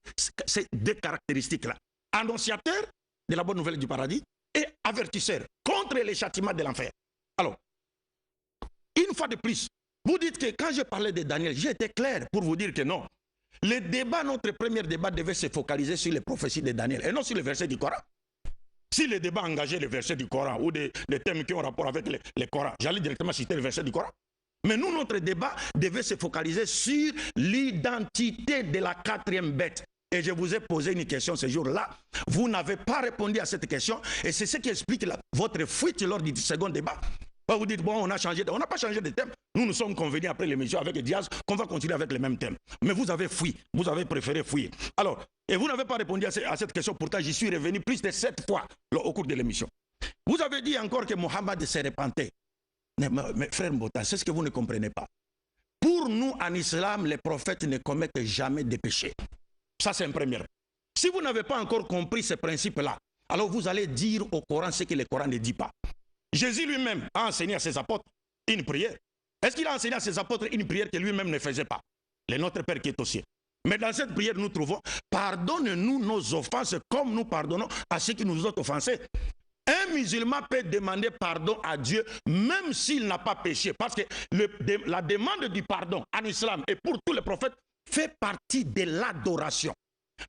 deux caractéristiques-là. Annonciateurs de la bonne nouvelle du paradis et avertisseurs contre les châtiments de l'enfer. Alors, une fois de plus, vous dites que quand je parlais de Daniel, j'étais clair pour vous dire que non. Le débat, notre premier débat devait se focaliser sur les prophéties de Daniel et non sur les versets du Coran. Si le débat engageait les versets du Coran ou des thèmes qui ont rapport avec le Coran, j'allais directement citer les versets du Coran. Mais nous, notre débat devait se focaliser sur l'identité de la quatrième bête. Et je vous ai posé une question ce jour-là. Vous n'avez pas répondu à cette question. Et c'est ce qui explique votre fuite lors du second débat. Vous dites, bon, on a changé. On n'a pas changé de thème. Nous nous sommes convenus après l'émission avec Diaz qu'on va continuer avec le même thème. Mais vous avez fui. Vous avez préféré fuir. Alors, et vous n'avez pas répondu à cette question. Pourtant, j'y suis revenu plus de 7 fois au cours de l'émission. Vous avez dit encore que Mohammed s'est repenté. Mais frère Mbota, c'est ce que vous ne comprenez pas. Pour nous, en islam, les prophètes ne commettent jamais de péché. Ça, c'est un premier. Si vous n'avez pas encore compris ce principe-là, alors vous allez dire au Coran ce que le Coran ne dit pas. Jésus lui-même a enseigné à ses apôtres une prière. Est-ce qu'il a enseigné à ses apôtres une prière que lui-même ne faisait pas? Le Notre Père qui est au ciel. Mais dans cette prière, nous trouvons, pardonne-nous nos offenses comme nous pardonnons à ceux qui nous ont offensés. Un musulman peut demander pardon à Dieu même s'il n'a pas péché. Parce que la demande du pardon en islam et pour tous les prophètes fait partie de l'adoration.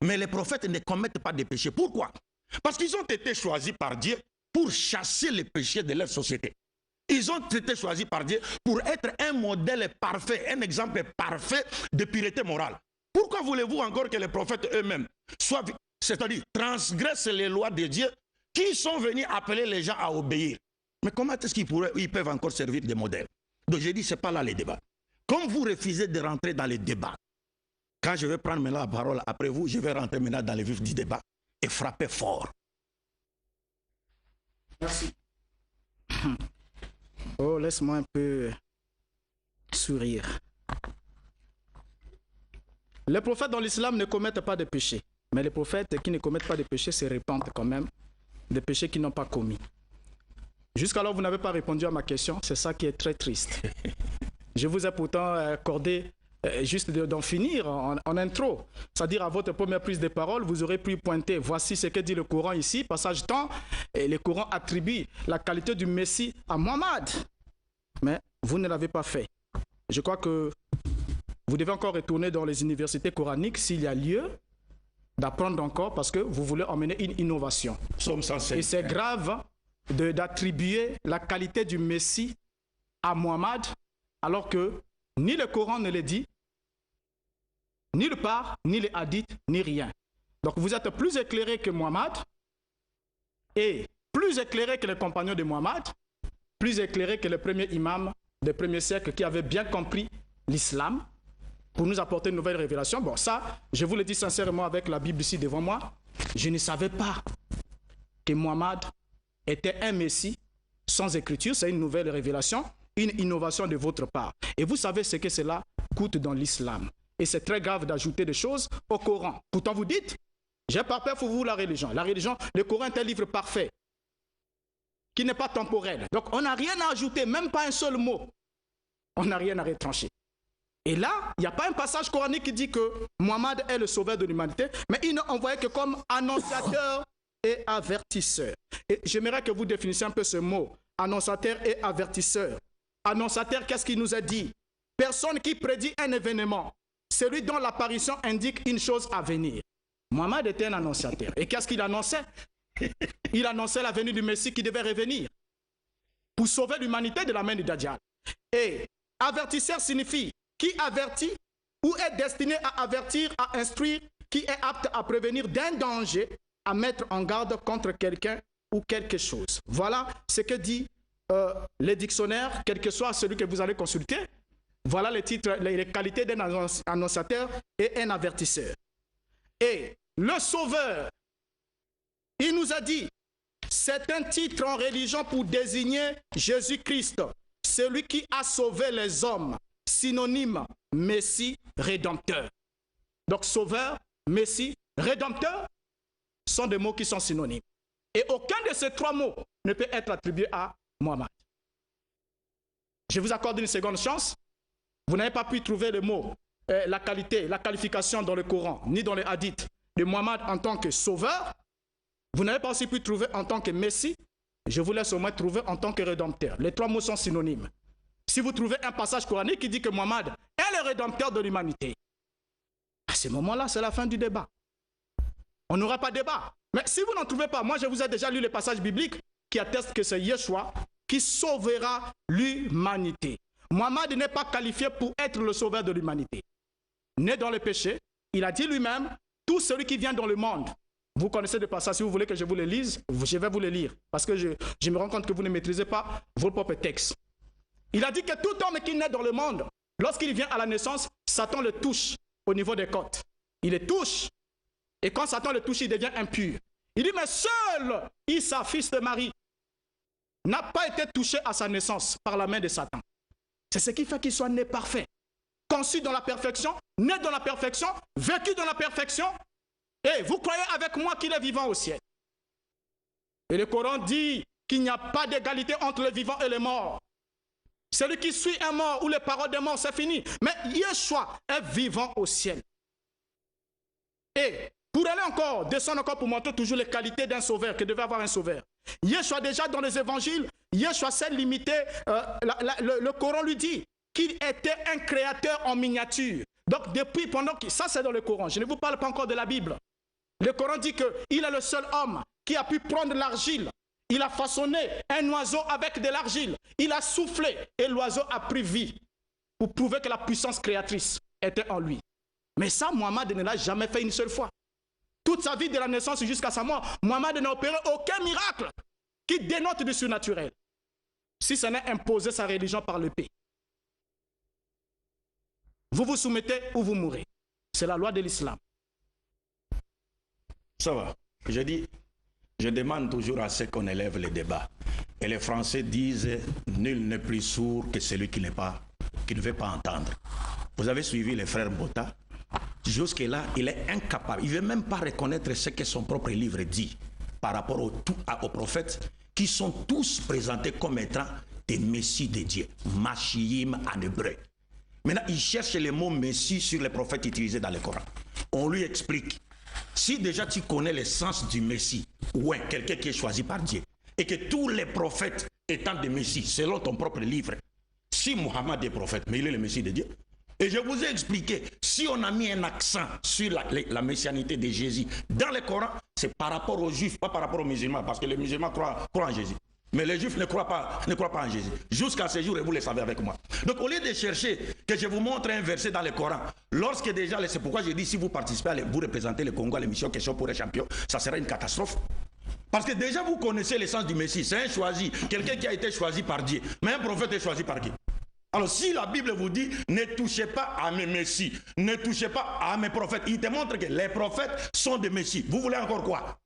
Mais les prophètes ne commettent pas de péché. Pourquoi? Parce qu'ils ont été choisis par Dieu pour chasser les péchés de leur société. Ils ont été choisis par Dieu pour être un modèle parfait, un exemple parfait de pureté morale. Pourquoi voulez-vous encore que les prophètes eux-mêmes soient, c'est-à-dire transgressent les lois de Dieu qui sont venus appeler les gens à obéir? Mais comment est-ce qu'ils peuvent encore servir de modèle? Donc j'ai dit, ce n'est pas là le débat. Comme vous refusez de rentrer dans les débats, quand je vais prendre maintenant la parole après vous, je vais rentrer maintenant dans le vif du débat et frapper fort. Merci. Oh, laisse-moi un peu sourire. Les prophètes dans l'islam ne commettent pas de péché. Mais les prophètes qui ne commettent pas de péché se répandent quand même des péchés qu'ils n'ont pas commis. Jusqu'alors, vous n'avez pas répondu à ma question. C'est ça qui est très triste. Je vous ai pourtant accordé juste d'en finir en intro. C'est-à-dire à votre première prise de parole, vous aurez pu pointer. Voici ce que dit le Coran ici. Passage temps. Et le Coran attribue la qualité du Messie à Mohammed. Mais vous ne l'avez pas fait. Je crois que vous devez encore retourner dans les universités coraniques s'il y a lieu d'apprendre encore parce que vous voulez emmener une innovation. Et c'est grave d'attribuer la qualité du Messie à Mohammed alors que ni le Coran ne le dit, ni le par, ni les hadiths, ni rien. Donc vous êtes plus éclairé que Mohammed et plus éclairé que les compagnons de Mohammed, plus éclairé que le premier imam des premiers siècles qui avait bien compris l'islam pour nous apporter une nouvelle révélation. Bon, ça, je vous le dis sincèrement avec la Bible ici devant moi, je ne savais pas que Mohammed était un messie sans écriture. C'est une nouvelle révélation, une innovation de votre part. Et vous savez ce que cela coûte dans l'islam. Et c'est très grave d'ajouter des choses au Coran. Pourtant, vous dites, j'ai pas peur pour vous la religion. La religion, le Coran est un livre parfait, qui n'est pas temporel. Donc, on n'a rien à ajouter, même pas un seul mot. On n'a rien à retrancher. Et là, il n'y a pas un passage coranique qui dit que Mohammed est le sauveur de l'humanité, mais il n'est envoyé que comme annonciateur et avertisseur. Et j'aimerais que vous définissiez un peu ce mot, annonciateur et avertisseur. Annonciateur, qu'est-ce qu'il nous a dit? Personne qui prédit un événement, celui dont l'apparition indique une chose à venir. Mohammed était un annonciateur. Et qu'est-ce qu'il annonçait? Il annonçait la venue du Messie qui devait revenir pour sauver l'humanité de la main du Dajjal. Et avertisseur signifie qui avertit ou est destiné à avertir, à instruire, qui est apte à prévenir d'un danger, à mettre en garde contre quelqu'un ou quelque chose. Voilà ce que dit les dictionnaires, quel que soit celui que vous allez consulter. Voilà les titres, les qualités d'un annonciateur et un avertisseur. Et le sauveur, il nous a dit, c'est un titre en religion pour désigner Jésus-Christ, celui qui a sauvé les hommes, synonyme Messie, rédempteur. Donc sauveur, Messie, rédempteur sont des mots qui sont synonymes. Et aucun de ces trois mots ne peut être attribué à Mohammed. Je vous accorde une seconde chance. Vous n'avez pas pu trouver le mot, la qualité, la qualification dans le Coran, ni dans les hadiths de Mohammed en tant que sauveur. Vous n'avez pas aussi pu trouver en tant que Messie. Je vous laisse au moins trouver en tant que rédempteur. Les trois mots sont synonymes. Si vous trouvez un passage coranique qui dit que Mohammed est le rédempteur de l'humanité, à ce moment-là, c'est la fin du débat. On n'aura pas de débat. Mais si vous n'en trouvez pas, moi je vous ai déjà lu les passages bibliques qui attestent que c'est Yeshua qui sauvera l'humanité. Mohammed n'est pas qualifié pour être le sauveur de l'humanité. Né dans le péché, il a dit lui-même, tout celui qui vient dans le monde. Vous connaissez des passages, si vous voulez que je vous les lise, je vais vous les lire. Parce que je me rends compte que vous ne maîtrisez pas vos propres textes. Il a dit que tout homme qui naît dans le monde, lorsqu'il vient à la naissance, Satan le touche au niveau des côtes. Il le touche. Et quand Satan le touche, il devient impur. Il dit, mais seul Issa, fils de Marie, n'a pas été touché à sa naissance par la main de Satan. C'est ce qui fait qu'il soit né parfait. Conçu dans la perfection, né dans la perfection, vécu dans la perfection. Et vous croyez avec moi qu'il est vivant au ciel. Et le Coran dit qu'il n'y a pas d'égalité entre les vivants et les morts. Celui qui suit un mort ou les paroles des morts, c'est fini. Mais Yeshua est vivant au ciel. Et pour aller encore, descendre encore pour montrer toujours les qualités d'un sauveur, que devait avoir un sauveur. Yeshua déjà dans les évangiles, Yeshua s'est limité, le Coran lui dit qu'il était un créateur en miniature. Donc depuis, pendant que, ça c'est dans le Coran, je ne vous parle pas encore de la Bible. Le Coran dit qu'il est le seul homme qui a pu prendre l'argile. Il a façonné un oiseau avec de l'argile. Il a soufflé et l'oiseau a pris vie pour prouver que la puissance créatrice était en lui. Mais ça, Mohammed ne l'a jamais fait une seule fois. Toute sa vie de la naissance jusqu'à sa mort, Mohammed n'a opéré aucun miracle qui dénote du surnaturel. Si ce n'est imposer sa religion par le pays. Vous vous soumettez ou vous mourrez. C'est la loi de l'islam. Ça va. Je demande toujours à ce qu'on élève les débats. Et les Français disent « Nul n'est plus sourd que celui qui ne veut pas entendre ». Vous avez suivi les frères Mbota. Jusque-là, il est incapable. Il ne veut même pas reconnaître ce que son propre livre dit par rapport aux prophètes qui sont tous présentés comme étant des messies de Dieu. Mashiim en hébreu. Maintenant, il cherche les mots messie sur les prophètes utilisés dans le Coran. On lui explique. Si déjà tu connais le sens du messie, ou quelqu'un qui est choisi par Dieu, et que tous les prophètes étant des messies, selon ton propre livre, si Mohammed est prophète, mais il est le messie de Dieu. Et je vous ai expliqué, si on a mis un accent sur la messianité de Jésus dans le Coran, c'est par rapport aux Juifs, pas par rapport aux musulmans, parce que les musulmans croient en Jésus. Mais les Juifs ne croient pas en Jésus. Jusqu'à ce jour, et vous le savez avec moi. Donc au lieu de chercher que je vous montre un verset dans le Coran, lorsque déjà, c'est pourquoi je dis, si vous participez, vous représentez le Congo à l'émission Question pour les champions, ça sera une catastrophe. Parce que déjà vous connaissez l'essence du Messie. C'est un choisi, quelqu'un qui a été choisi par Dieu. Mais un prophète est choisi par qui? Alors si la Bible vous dit, ne touchez pas à mes messies, ne touchez pas à mes prophètes, il te montre que les prophètes sont des messies. Vous voulez encore quoi?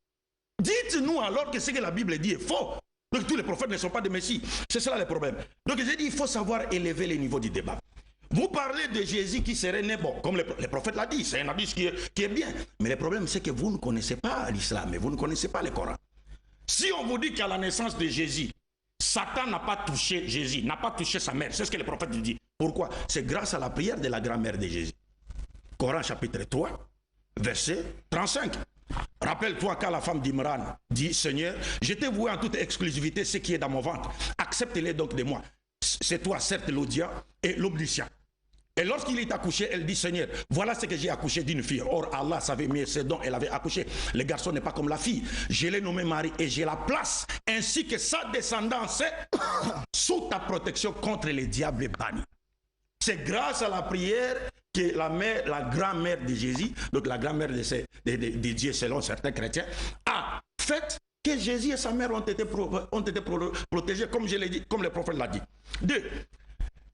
Dites-nous alors que ce que la Bible dit est faux. Donc tous les prophètes ne sont pas des messies. C'est cela le problème. Donc j'ai dit, il faut savoir élever les niveaux du débat. Vous parlez de Jésus qui serait né, bon, comme les prophètes l'ont dit, c'est un hadith qui est bien. Mais le problème, c'est que vous ne connaissez pas l'islam et vous ne connaissez pas le Coran. Si on vous dit qu'à la naissance de Jésus, Satan n'a pas touché Jésus, n'a pas touché sa mère. C'est ce que le prophète dit. Pourquoi? C'est grâce à la prière de la grand-mère de Jésus. Coran chapitre 3, verset 35. Rappelle-toi quand la femme d'Imran dit, Seigneur, je t'ai voué en toute exclusivité ce qui est dans mon ventre. Accepte-les donc de moi. C'est toi, certes, l'Odia et l'Omniscient. Et lorsqu'il est accouché, elle dit, Seigneur, voilà ce que j'ai accouché d'une fille. Or, Allah savait mieux ses dons, elle avait accouché. Le garçon n'est pas comme la fille. Je l'ai nommé Marie et j'ai la place, ainsi que sa descendance, sous ta protection contre les diables bannis. C'est grâce à la prière que la grand-mère de Jésus, donc la grand-mère de Dieu selon certains chrétiens, a fait que Jésus et sa mère ont été protégés, comme je l'ai dit, comme le prophète l'a dit. 2.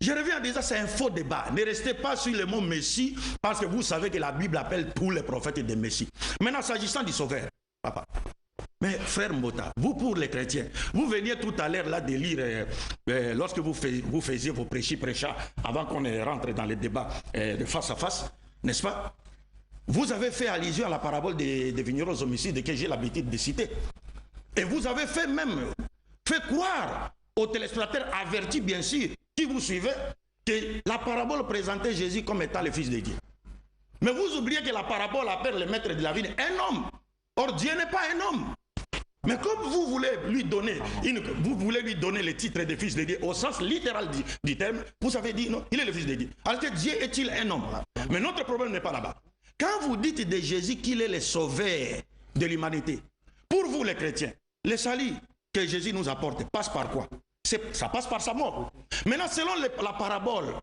Je reviens en disant, c'est un faux débat. Ne restez pas sur le mot Messie, parce que vous savez que la Bible appelle tous les prophètes des Messies. Maintenant, s'agissant du Sauveur, papa. Mais frère Mbota, vous pour les chrétiens, vous veniez tout à l'heure là de lire, lorsque vous faisiez vos prêchas, avant qu'on rentre dans les débats de face à face, n'est-ce pas? Vous avez fait allusion à la parabole des vignerons homicides que j'ai l'habitude de citer. Et vous avez fait croire aux téléspectateurs avertis, bien sûr, qui vous suivez, que la parabole présentait Jésus comme étant le Fils de Dieu. Mais vous oubliez que la parabole appelle le maître de la vigne un homme. Or, Dieu n'est pas un homme. Mais comme vous voulez lui donner le titre de Fils de Dieu au sens littéral du terme, vous avez dit non, il est le Fils de Dieu. Alors que Dieu est-il un homme? Mais notre problème n'est pas là-bas. Quand vous dites de Jésus qu'il est le sauveur de l'humanité, pour vous les chrétiens, le salut que Jésus nous apporte passe par quoi? Ça passe par sa mort. Maintenant, selon la parabole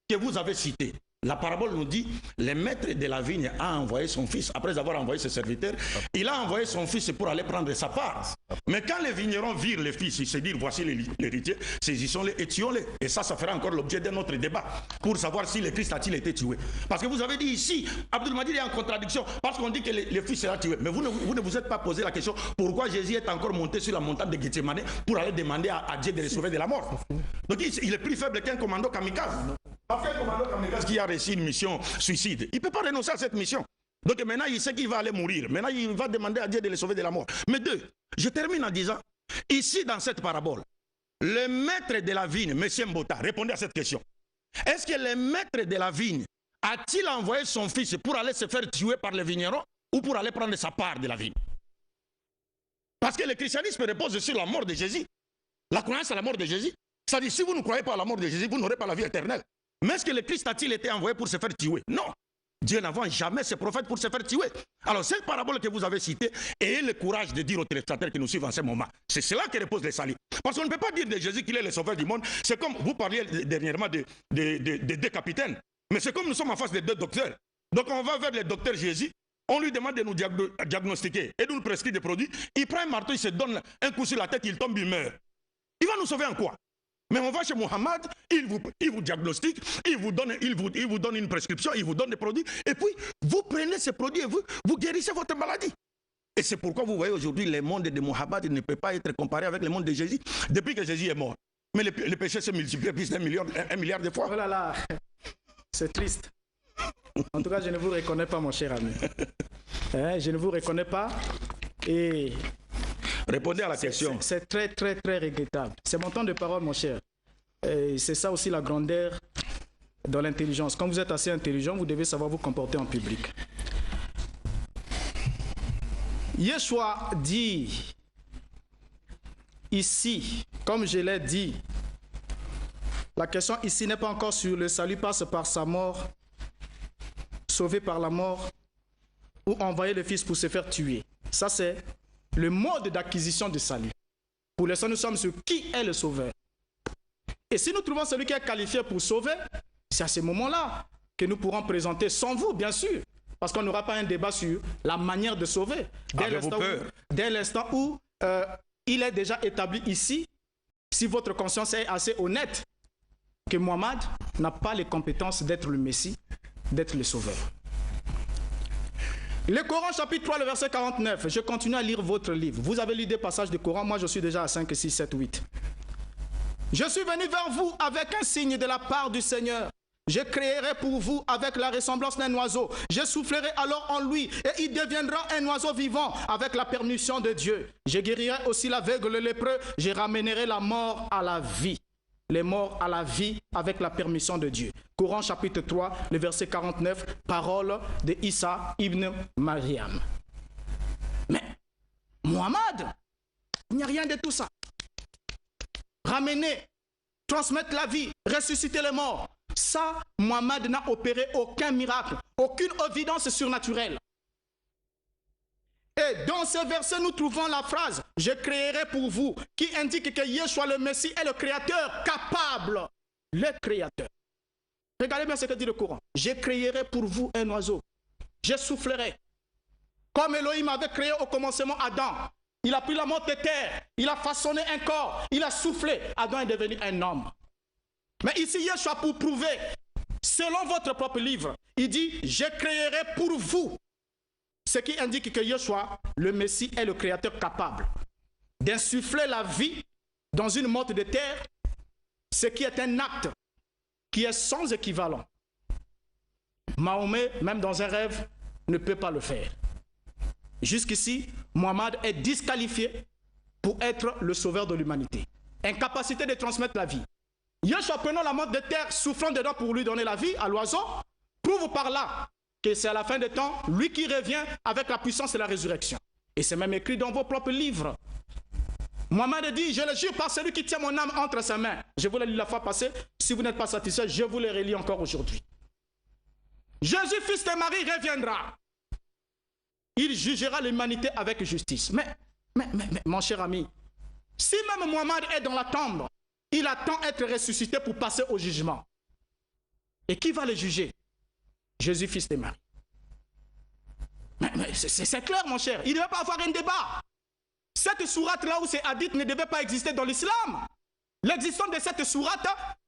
que vous avez citée, la parabole nous dit, le maître de la vigne a envoyé son fils, après avoir envoyé ses serviteurs, il a envoyé son fils pour aller prendre sa part. Mais quand les vignerons virent le fils, ils se disent, voici l'héritier, saisissons-le et tuons-le. Et ça fera encore l'objet d'un autre débat, pour savoir si le Christ a-t-il été tué. Parce que vous avez dit ici, Abdul Majid est en contradiction, parce qu'on dit que le fils sera tué. Mais vous ne vous êtes pas posé la question, pourquoi Jésus est encore monté sur la montagne de Gethsemane pour aller demander à Dieu de le sauver de la mort. Donc il est plus faible qu'un commando kamikaze. Parce qu'un commando kamikaze qui a réussi une mission suicide, il ne peut pas renoncer à cette mission. Donc maintenant, il sait qu'il va aller mourir. Maintenant, il va demander à Dieu de le sauver de la mort. Mais 2, je termine en disant, ici dans cette parabole, le maître de la vigne, M. Mbota, répondez à cette question. Est-ce que le maître de la vigne a-t-il envoyé son fils pour aller se faire tuer par les vignerons ou pour aller prendre sa part de la vigne? Parce que le christianisme repose sur la mort de Jésus. La croyance à la mort de Jésus. C'est-à-dire, si vous ne croyez pas à la mort de Jésus, vous n'aurez pas la vie éternelle. Mais est-ce que le Christ a-t-il été envoyé pour se faire tuer? Non. Dieu n'envoie jamais ses prophètes pour se faire tuer. Alors, cette parabole que vous avez citée, ayez le courage de dire aux téléspectateurs qui nous suivent en ce moment. C'est cela qui repose le salut. Parce qu'on ne peut pas dire de Jésus qu'il est le sauveur du monde. C'est comme, vous parliez dernièrement de 2 capitaines. Mais c'est comme nous sommes en face de 2 docteurs. Donc, on va vers le docteur Jésus. On lui demande de nous diagnostiquer et de nous prescrire des produits. Il prend un marteau, il se donne un coup sur la tête, il tombe, il meurt. Il va nous sauver en quoi? Mais on va chez Mohammed, il vous diagnostique, il vous donne une prescription, il vous donne des produits, et puis vous prenez ces produits et vous guérissez votre maladie. Et c'est pourquoi vous voyez aujourd'hui le monde de Mohammed ne peut pas être comparé avec le monde de Jésus depuis que Jésus est mort. Mais le péché se multiplie plus d'un milliard de fois. Oh là là, c'est triste. En tout cas, je ne vous reconnais pas, mon cher ami. Je ne vous reconnais pas et... Répondez à la question. C'est très, très, très regrettable. C'est mon temps de parole, mon cher. C'est ça aussi la grandeur dans l'intelligence. Quand vous êtes assez intelligent, vous devez savoir vous comporter en public. Yeshua dit ici, comme je l'ai dit, la question ici n'est pas encore sur le salut passe par sa mort, sauvé par la mort, ou envoyer le Fils pour se faire tuer. Ça, c'est le mode d'acquisition du salut. Pour l'instant, nous sommes sur qui est le sauveur. Et si nous trouvons celui qui est qualifié pour sauver, c'est à ce moment-là que nous pourrons présenter, sans vous, bien sûr, parce qu'on n'aura pas un débat sur la manière de sauver. Dès l'instant où il est déjà établi ici, si votre conscience est assez honnête, que Mohammed n'a pas les compétences d'être le Messie, d'être le Sauveur. Le Coran chapitre 3, le verset 49, je continue à lire votre livre. Vous avez lu des passages du Coran, moi je suis déjà à 5, 6, 7, 8. Je suis venu vers vous avec un signe de la part du Seigneur. Je créerai pour vous avec la ressemblance d'un oiseau. Je soufflerai alors en lui et il deviendra un oiseau vivant avec la permission de Dieu. Je guérirai aussi l'aveugle, le lépreux. Je ramènerai la mort à la vie. Les morts à la vie avec la permission de Dieu. Coran chapitre 3, le verset 49, parole de Issa ibn Maryam. Mais Mohammed, il n'y a rien de tout ça. Ramener, transmettre la vie, ressusciter les morts. Ça, Mohammed n'a opéré aucun miracle, aucune évidence surnaturelle. Et dans ce verset, nous trouvons la phrase « Je créerai pour vous » qui indique que Yeshua le Messie est le Créateur capable. Le Créateur. Regardez bien ce que dit le Coran. « Je créerai pour vous un oiseau. Je soufflerai. » Comme Elohim avait créé au commencement Adam. Il a pris la mode de terre. Il a façonné un corps. Il a soufflé. Adam est devenu un homme. Mais ici, Yeshua, pour prouver, selon votre propre livre, il dit « Je créerai pour vous ». Ce qui indique que Yeshua, le Messie, est le Créateur capable d'insuffler la vie dans une motte de terre, ce qui est un acte qui est sans équivalent. Mahomet, même dans un rêve, ne peut pas le faire. Jusqu'ici, Mohammed est disqualifié pour être le sauveur de l'humanité. Incapacité de transmettre la vie. Yeshua, prenant la motte de terre, soufflant dedans pour lui donner la vie à l'oiseau, prouve par là que c'est à la fin des temps, lui qui revient avec la puissance de la résurrection. Et c'est même écrit dans vos propres livres. Mohammed dit, je le jure par celui qui tient mon âme entre ses mains. Je vous l'ai lu la fois passée. Si vous n'êtes pas satisfait, je vous le relis encore aujourd'hui. Jésus, fils de Marie, reviendra. Il jugera l'humanité avec justice. Mais, mon cher ami, si même Mohammed est dans la tombe, il attend être ressuscité pour passer au jugement. Et qui va le juger? Jésus, fils de Marie. Mais c'est clair, mon cher. Il ne devait pas avoir un débat. Cette sourate-là où c'est hadith ne devait pas exister dans l'islam. L'existence de cette sourate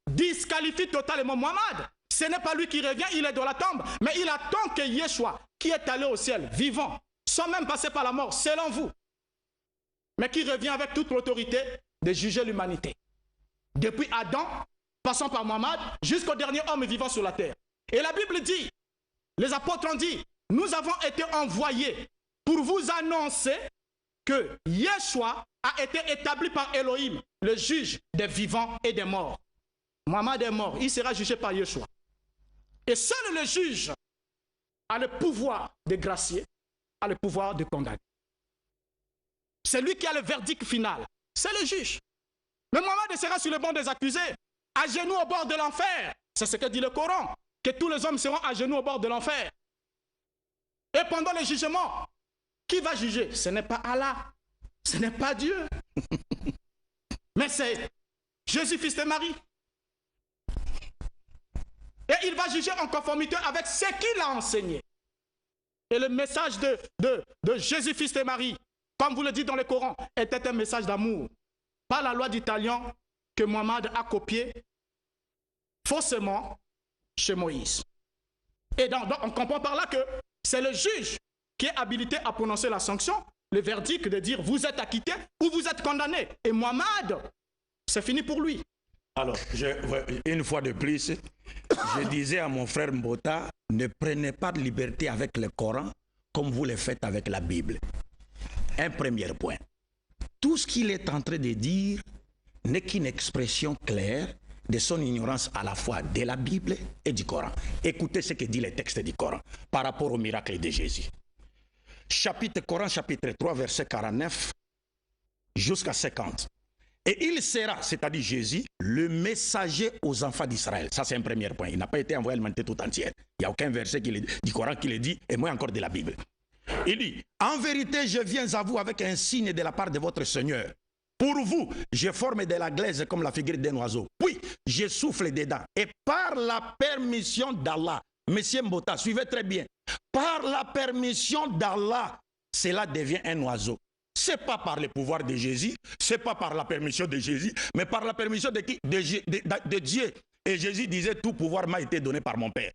disqualifie totalement Mohammed. Ce n'est pas lui qui revient, il est dans la tombe. Mais il attend que Yeshua, qui est allé au ciel, vivant, sans même passer par la mort, selon vous, mais qui revient avec toute l'autorité de juger l'humanité. Depuis Adam, passant par Mohammed, jusqu'au dernier homme vivant sur la terre. Et la Bible dit, les apôtres ont dit, nous avons été envoyés pour vous annoncer que Yeshua a été établi par Elohim, le juge des vivants et des morts. Mohammed est mort, il sera jugé par Yeshua. Et seul le juge a le pouvoir de gracier, a le pouvoir de condamner. C'est lui qui a le verdict final, c'est le juge. Mais Mohammed sera sur le banc des accusés, à genoux au bord de l'enfer. C'est ce que dit le Coran, que tous les hommes seront à genoux au bord de l'enfer. Et pendant le jugement, qui va juger? Ce n'est pas Allah, ce n'est pas Dieu, mais c'est Jésus, fils de Marie. Et il va juger en conformité avec ce qu'il a enseigné. Et le message de Jésus, fils de Marie, comme vous le dites dans le Coran, était un message d'amour. Pas la loi du talion que Mohammed a copiée faussement chez Moïse. Et donc on comprend par là que c'est le juge qui est habilité à prononcer la sanction, le verdict de dire vous êtes acquitté ou vous êtes condamné. Et Mohammed, c'est fini pour lui. Alors, une fois de plus, je disais à mon frère Mbota, ne prenez pas de liberté avec le Coran comme vous le faites avec la Bible. Un premier point. Tout ce qu'il est en train de dire n'est qu'une expression claire de son ignorance à la fois de la Bible et du Coran. Écoutez ce que dit le texte du Coran par rapport au miracle de Jésus. Coran chapitre 3, verset 49 jusqu'à 50. Et il sera, c'est-à-dire Jésus, le messager aux enfants d'Israël. Ça, c'est un premier point. Il n'a pas été envoyé à l'humanité tout entière. Il n'y a aucun verset du Coran qui le dit, et moins encore de la Bible. Il dit, en vérité, je viens à vous avec un signe de la part de votre Seigneur. Pour vous, je forme de la glaise comme la figure d'un oiseau. Puis, je souffle dedans. Et par la permission d'Allah, Monsieur Mbota, suivez très bien. Par la permission d'Allah, cela devient un oiseau. Ce n'est pas par le pouvoir de Jésus, ce n'est pas par la permission de Jésus, mais par la permission de qui? De Dieu. Et Jésus disait, tout pouvoir m'a été donné par mon Père.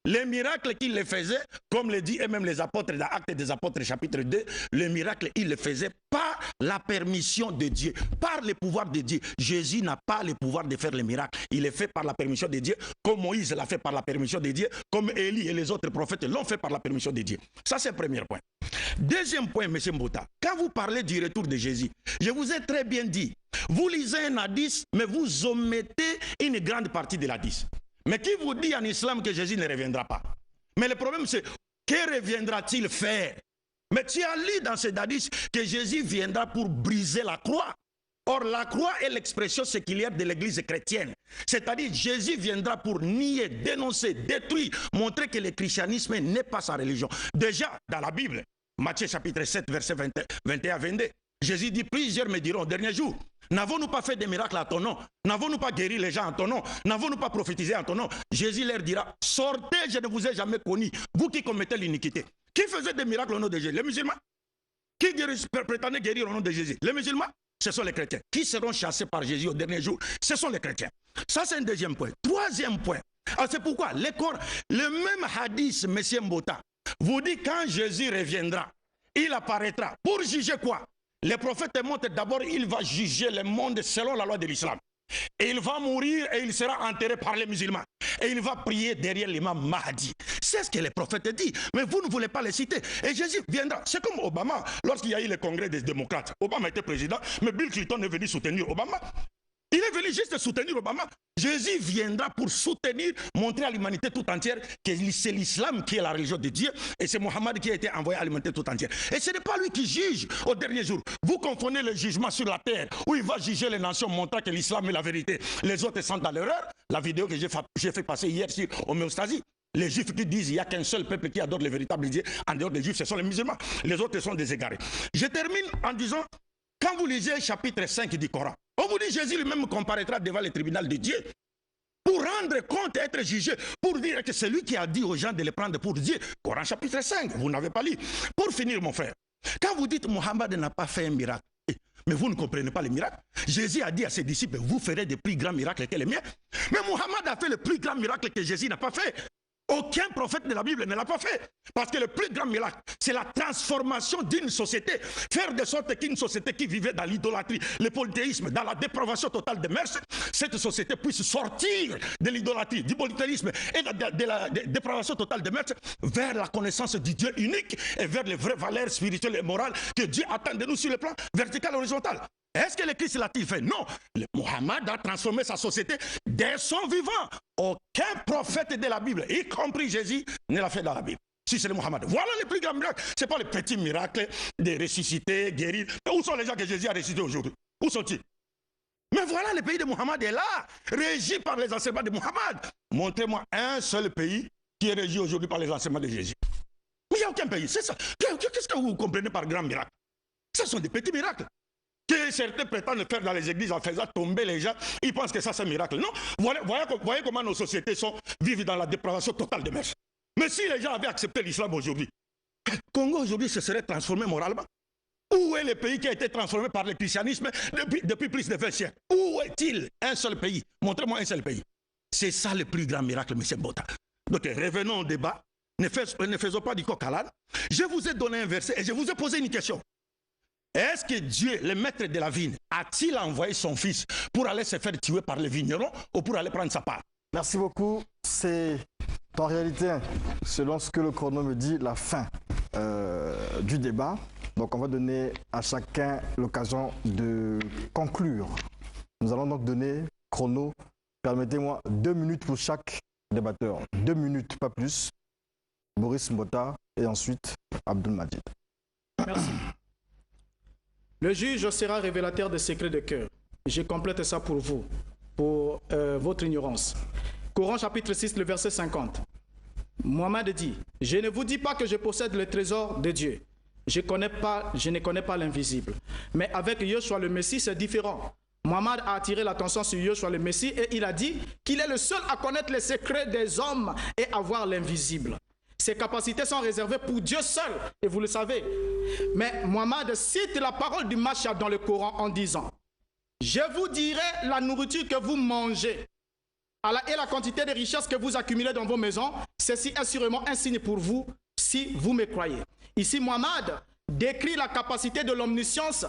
Les miracles qu'il les faisait, comme le dit et même les apôtres dans Actes des Apôtres chapitre 2, les miracles, il les faisait par la permission de Dieu, par le pouvoir de Dieu. Jésus n'a pas le pouvoir de faire les miracles. Il est fait par la permission de Dieu, comme Moïse l'a fait par la permission de Dieu, comme Élie et les autres prophètes l'ont fait par la permission de Dieu. Ça, c'est le premier point. Deuxième point, M. Mbouta, quand vous parlez du retour de Jésus, je vous ai très bien dit, vous lisez un hadith, mais vous omettez une grande partie de l'hadith. Mais qui vous dit en islam que Jésus ne reviendra pas? Mais le problème c'est, que reviendra-t-il faire? Mais tu as lu dans ce hadith que Jésus viendra pour briser la croix. Or la croix est l'expression séculière de l'église chrétienne. C'est-à-dire Jésus viendra pour nier, dénoncer, détruire, montrer que le christianisme n'est pas sa religion. Déjà dans la Bible, Matthieu chapitre 7 verset 21-22, Jésus dit, plusieurs me diront au dernier jour, n'avons-nous pas fait des miracles à ton nom? N'avons-nous pas guéri les gens en ton nom? N'avons-nous pas prophétisé en ton nom? Jésus leur dira, sortez, je ne vous ai jamais connu, vous qui commettez l'iniquité. Qui faisait des miracles au nom de Jésus? Les musulmans. Qui prétendait guérir au nom de Jésus? Les musulmans. Ce sont les chrétiens. Qui seront chassés par Jésus au dernier jour? Ce sont les chrétiens. Ça, c'est un deuxième point. Troisième point. C'est pourquoi le même hadith, M. Mbouta, vous dit quand Jésus reviendra, il apparaîtra. Pour juger quoi? Les prophètes montrent d'abord, il va juger le monde selon la loi de l'islam. Et il va mourir et il sera enterré par les musulmans. Et il va prier derrière l'imam Mahdi. C'est ce que les prophètes disent. Mais vous ne voulez pas les citer. Et Jésus viendra. C'est comme Obama, lorsqu'il y a eu le congrès des démocrates. Obama était président, mais Bill Clinton est venu soutenir Obama. Il est venu juste soutenir Obama. Jésus viendra pour soutenir, montrer à l'humanité tout entière que c'est l'islam qui est la religion de Dieu et c'est Mohammed qui a été envoyé à l'humanité tout entière. Et ce n'est pas lui qui juge au dernier jour. Vous confondez le jugement sur la terre où il va juger les nations montrant que l'islam est la vérité. Les autres sont dans l'erreur. La vidéo que j'ai fait passer hier sur homéostasie. Les juifs qui disent qu'il n'y a qu'un seul peuple qui adore le véritable Dieu, en dehors des juifs, ce sont les musulmans. Les autres sont des égarés. Je termine en disant, quand vous lisez chapitre 5 du Coran, on vous dit Jésus lui-même comparaîtra devant le tribunal de Dieu pour rendre compte et être jugé, pour dire que c'est lui qui a dit aux gens de les prendre pour Dieu. Coran chapitre 5, vous n'avez pas lu. Pour finir, mon frère, quand vous dites Mohammed n'a pas fait un miracle, mais vous ne comprenez pas les miracles. Jésus a dit à ses disciples, vous ferez des plus grands miracles que les miens. Mais Mohammed a fait le plus grand miracle que Jésus n'a pas fait. Aucun prophète de la Bible ne l'a pas fait. Parce que le plus grand miracle, c'est la transformation d'une société. Faire de sorte qu'une société qui vivait dans l'idolâtrie, le polythéisme, dans la dépravation totale des mœurs, cette société puisse sortir de l'idolâtrie, du polythéisme et de la dépravation totale des mœurs vers la connaissance du Dieu unique et vers les vraies valeurs spirituelles et morales que Dieu attend de nous sur le plan vertical et horizontal. Est-ce que le Christ l'a-t-il fait? Non. Le Mohammed a transformé sa société dès son vivant. Aucun prophète de la Bible, y compris Jésus, ne l'a fait dans la Bible. Si c'est le Mohammed. Voilà le plus grand miracle. Ce n'est pas le petit miracle de ressusciter, guérir. Mais où sont les gens que Jésus a ressuscités aujourd'hui? Où sont-ils? Mais voilà, le pays de Mohammed est là, régi par les enseignements de Mohammed. Montrez-moi un seul pays qui est régi aujourd'hui par les enseignements de Jésus. Mais il n'y a aucun pays, c'est ça. Qu'est-ce que vous comprenez par grand miracle? Ce sont des petits miracles que certains prétendent faire dans les églises en faisant tomber les gens. Ils pensent que ça c'est un miracle. Non, voyez comment nos sociétés vivent dans la dépravation totale des mœurs. Mais si les gens avaient accepté l'islam aujourd'hui, Congo aujourd'hui se serait transformé moralement. Où est le pays qui a été transformé par le christianisme depuis plus de 20 siècles? Où est-il? Un seul pays. Montrez-moi un seul pays. C'est ça le plus grand miracle, M. Mbouta. Donc revenons au débat. Ne faisons pas du coq à l'âne. Je vous ai donné un verset et je vous ai posé une question. Est-ce que Dieu, le maître de la vigne, a-t-il envoyé son fils pour aller se faire tuer par les vignerons ou pour aller prendre sa part? Merci beaucoup. C'est en réalité, selon ce que le chrono me dit, la fin du débat. Donc on va donner à chacun l'occasion de conclure. Nous allons donc donner, chrono, permettez-moi, 2 minutes pour chaque débatteur. 2 minutes, pas plus. Boris Mbouta et ensuite Abdul Majid. Merci. Le juge sera révélateur des secrets de cœur. Je complète ça pour vous, pour votre ignorance. Coran chapitre 6, le verset 50. Mohammed dit, « Je ne vous dis pas que je possède le trésor de Dieu. Je ne connais pas l'invisible. » Mais avec Yoshua le Messie, c'est différent. Mohammed a attiré l'attention sur Yoshua le Messie et il a dit qu'il est le seul à connaître les secrets des hommes et à voir l'invisible. Ces capacités sont réservées pour Dieu seul, et vous le savez. Mais Mohammed cite la parole du Mashiach dans le Coran en disant « Je vous dirai la nourriture que vous mangez et la quantité de richesses que vous accumulez dans vos maisons. Ceci est sûrement un signe pour vous si vous me croyez. » Ici, Mohammed décrit la capacité de l'omniscience,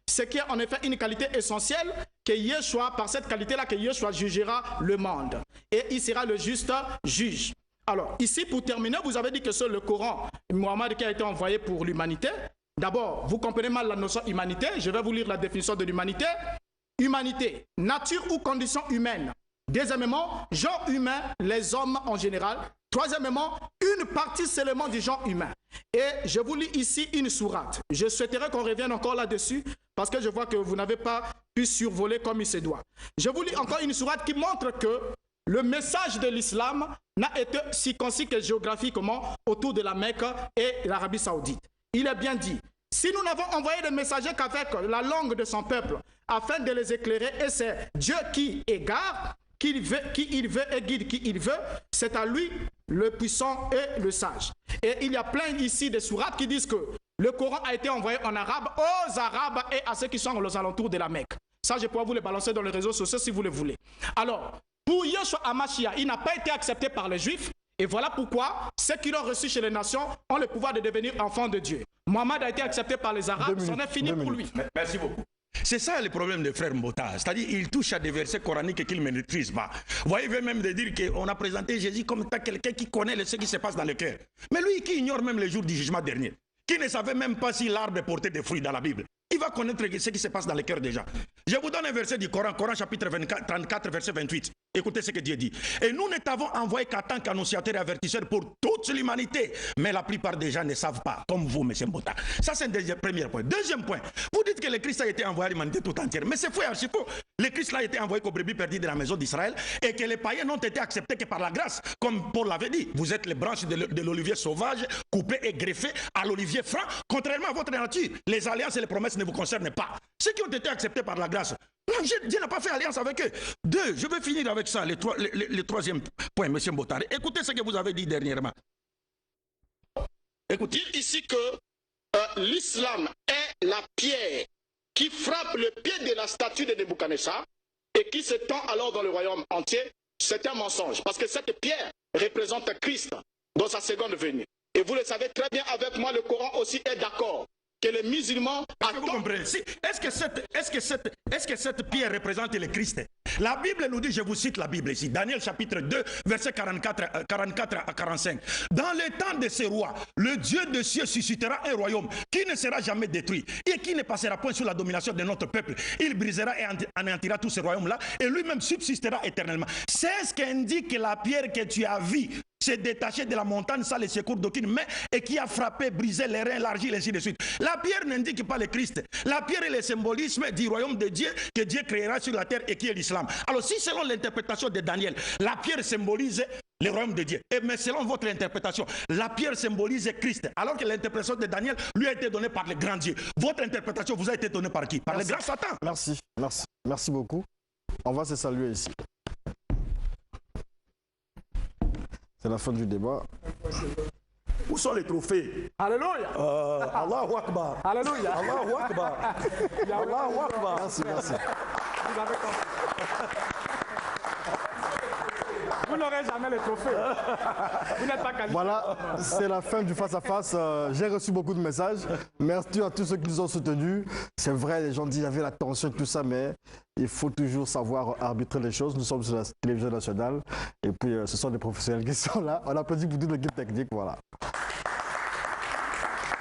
ce qui est en effet une qualité essentielle que Yeshua, par cette qualité-là, que Yeshua jugera le monde. Et il sera le juste juge. Alors, ici, pour terminer, vous avez dit que c'est le Coran, Mohammed, qui a été envoyé pour l'humanité. D'abord, vous comprenez mal la notion humanité. Je vais vous lire la définition de l'humanité. Humanité, nature ou condition humaine. Deuxièmement, genre humain, les hommes en général. Troisièmement, une partie seulement du genre humain. Et je vous lis ici une sourate. Je souhaiterais qu'on revienne encore là-dessus parce que je vois que vous n'avez pas pu survoler comme il se doit. Je vous lis encore une sourate qui montre que le message de l'islam n'a été circoncis que géographiquement autour de la Mecque et l'Arabie Saoudite. Il est bien dit, si nous n'avons envoyé des messagers qu'avec la langue de son peuple afin de les éclairer, et c'est Dieu qui égare, qui il veut et guide qui il veut, c'est à lui le puissant et le sage. Et il y a plein ici de sourates qui disent que le Coran a été envoyé en arabe aux Arabes et à ceux qui sont aux alentours de la Mecque. Ça, je pourrais vous les balancer dans les réseaux sociaux si vous le voulez. Alors, pour Yeshua HaMashiach, il n'a pas été accepté par les Juifs. Et voilà pourquoi ceux qui l'ont reçu chez les nations ont le pouvoir de devenir enfants de Dieu. Mohammed a été accepté par les Arabes, c'en est fini pour lui. Merci beaucoup. C'est ça le problème des frères Mbota. C'est-à-dire qu'il touche à des versets coraniques qu'il ne maîtrise pas. Vous voyez, il veut même de dire qu'on a présenté Jésus comme quelqu'un qui connaît ce qui se passe dans le cœur. Mais lui qui ignore même le jour du jugement dernier, qui ne savait même pas si l'arbre portait des fruits dans la Bible, il va connaître ce qui se passe dans le cœur déjà. Je vous donne un verset du Coran, Coran chapitre 34, verset 28. Écoutez ce que Dieu dit. Et nous ne t'avons envoyé qu'en tant qu'annonciateur et avertisseur pour toute l'humanité. Mais la plupart des gens ne savent pas, comme vous, M. Mbota. Ça, c'est un premier point. Deuxième point, vous dites que le Christ a été envoyé à l'humanité tout entière. Mais c'est faux, archi faux. Le Christ a été envoyé qu'aux brebis perdues de la maison d'Israël et que les païens n'ont été acceptés que par la grâce. Comme Paul l'avait dit, vous êtes les branches de l'olivier sauvage, coupées et greffées à l'olivier franc. Contrairement à votre nature, les alliances et les promesses ne vous concernent pas. Ceux qui ont été acceptés par la grâce, Dieu n'a pas fait alliance avec eux. Deux, je vais finir avec ça, le troisième point, M. Mbotare. Écoutez ce que vous avez dit dernièrement. Écoutez. Dire ici que l'islam est la pierre qui frappe le pied de la statue de Nebuchadnezzar et qui se tend alors dans le royaume entier, c'est un mensonge. Parce que cette pierre représente Christ dans sa seconde venue. Et vous le savez très bien avec moi, le Coran aussi est d'accord que les musulmans... Est-ce que vous comprenez? Est-ce que cette pierre représente le Christ? La Bible nous dit, je vous cite la Bible ici, Daniel chapitre 2, verset 44 à 45. Dans le temps de ces rois, le Dieu des cieux suscitera un royaume qui ne sera jamais détruit et qui ne passera point sous la domination de notre peuple. Il brisera et anéantira tous ces royaumes-là et lui-même subsistera éternellement. C'est ce qu'indique la pierre que tu as vue. s'est détaché de la montagne sans le secours d'aucune main et qui a frappé, brisé les reins, l'argile, ainsi de suite. La pierre n'indique pas le Christ. La pierre est le symbolisme du royaume de Dieu que Dieu créera sur la terre et qui est l'islam. Alors si selon l'interprétation de Daniel, la pierre symbolise le royaume de Dieu, mais selon votre interprétation, la pierre symbolise Christ, alors que l'interprétation de Daniel lui a été donnée par le grand Dieu. Votre interprétation vous a été donnée par qui? Par le grand Satan. Merci beaucoup. On va se saluer ici. C'est la fin du débat. Où sont les trophées? Alléluia. Allahu Akbar. Alléluia. Allahu Akbar. Allahu Akbar. Merci. Vous avez compris. Vous n'aurez jamais les trophées. Vous n'êtes pas qualifié. Voilà, c'est la fin du face-à-face. J'ai reçu beaucoup de messages. Merci à tous ceux qui nous ont soutenus. C'est vrai, les gens disent qu'il y avait la tension et tout ça, mais il faut toujours savoir arbitrer les choses. Nous sommes sur la télévision nationale et puis ce sont des professionnels qui sont là. On applaudit pour toute l'équipe technique, voilà.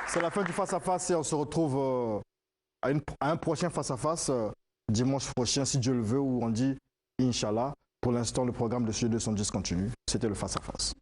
C'est la fin du face-à-face et on se retrouve à un prochain face-à-face dimanche prochain, si Dieu le veut, où on dit Inch'Allah. Pour l'instant, le programme de Studio 210 continue. C'était le face-à-face.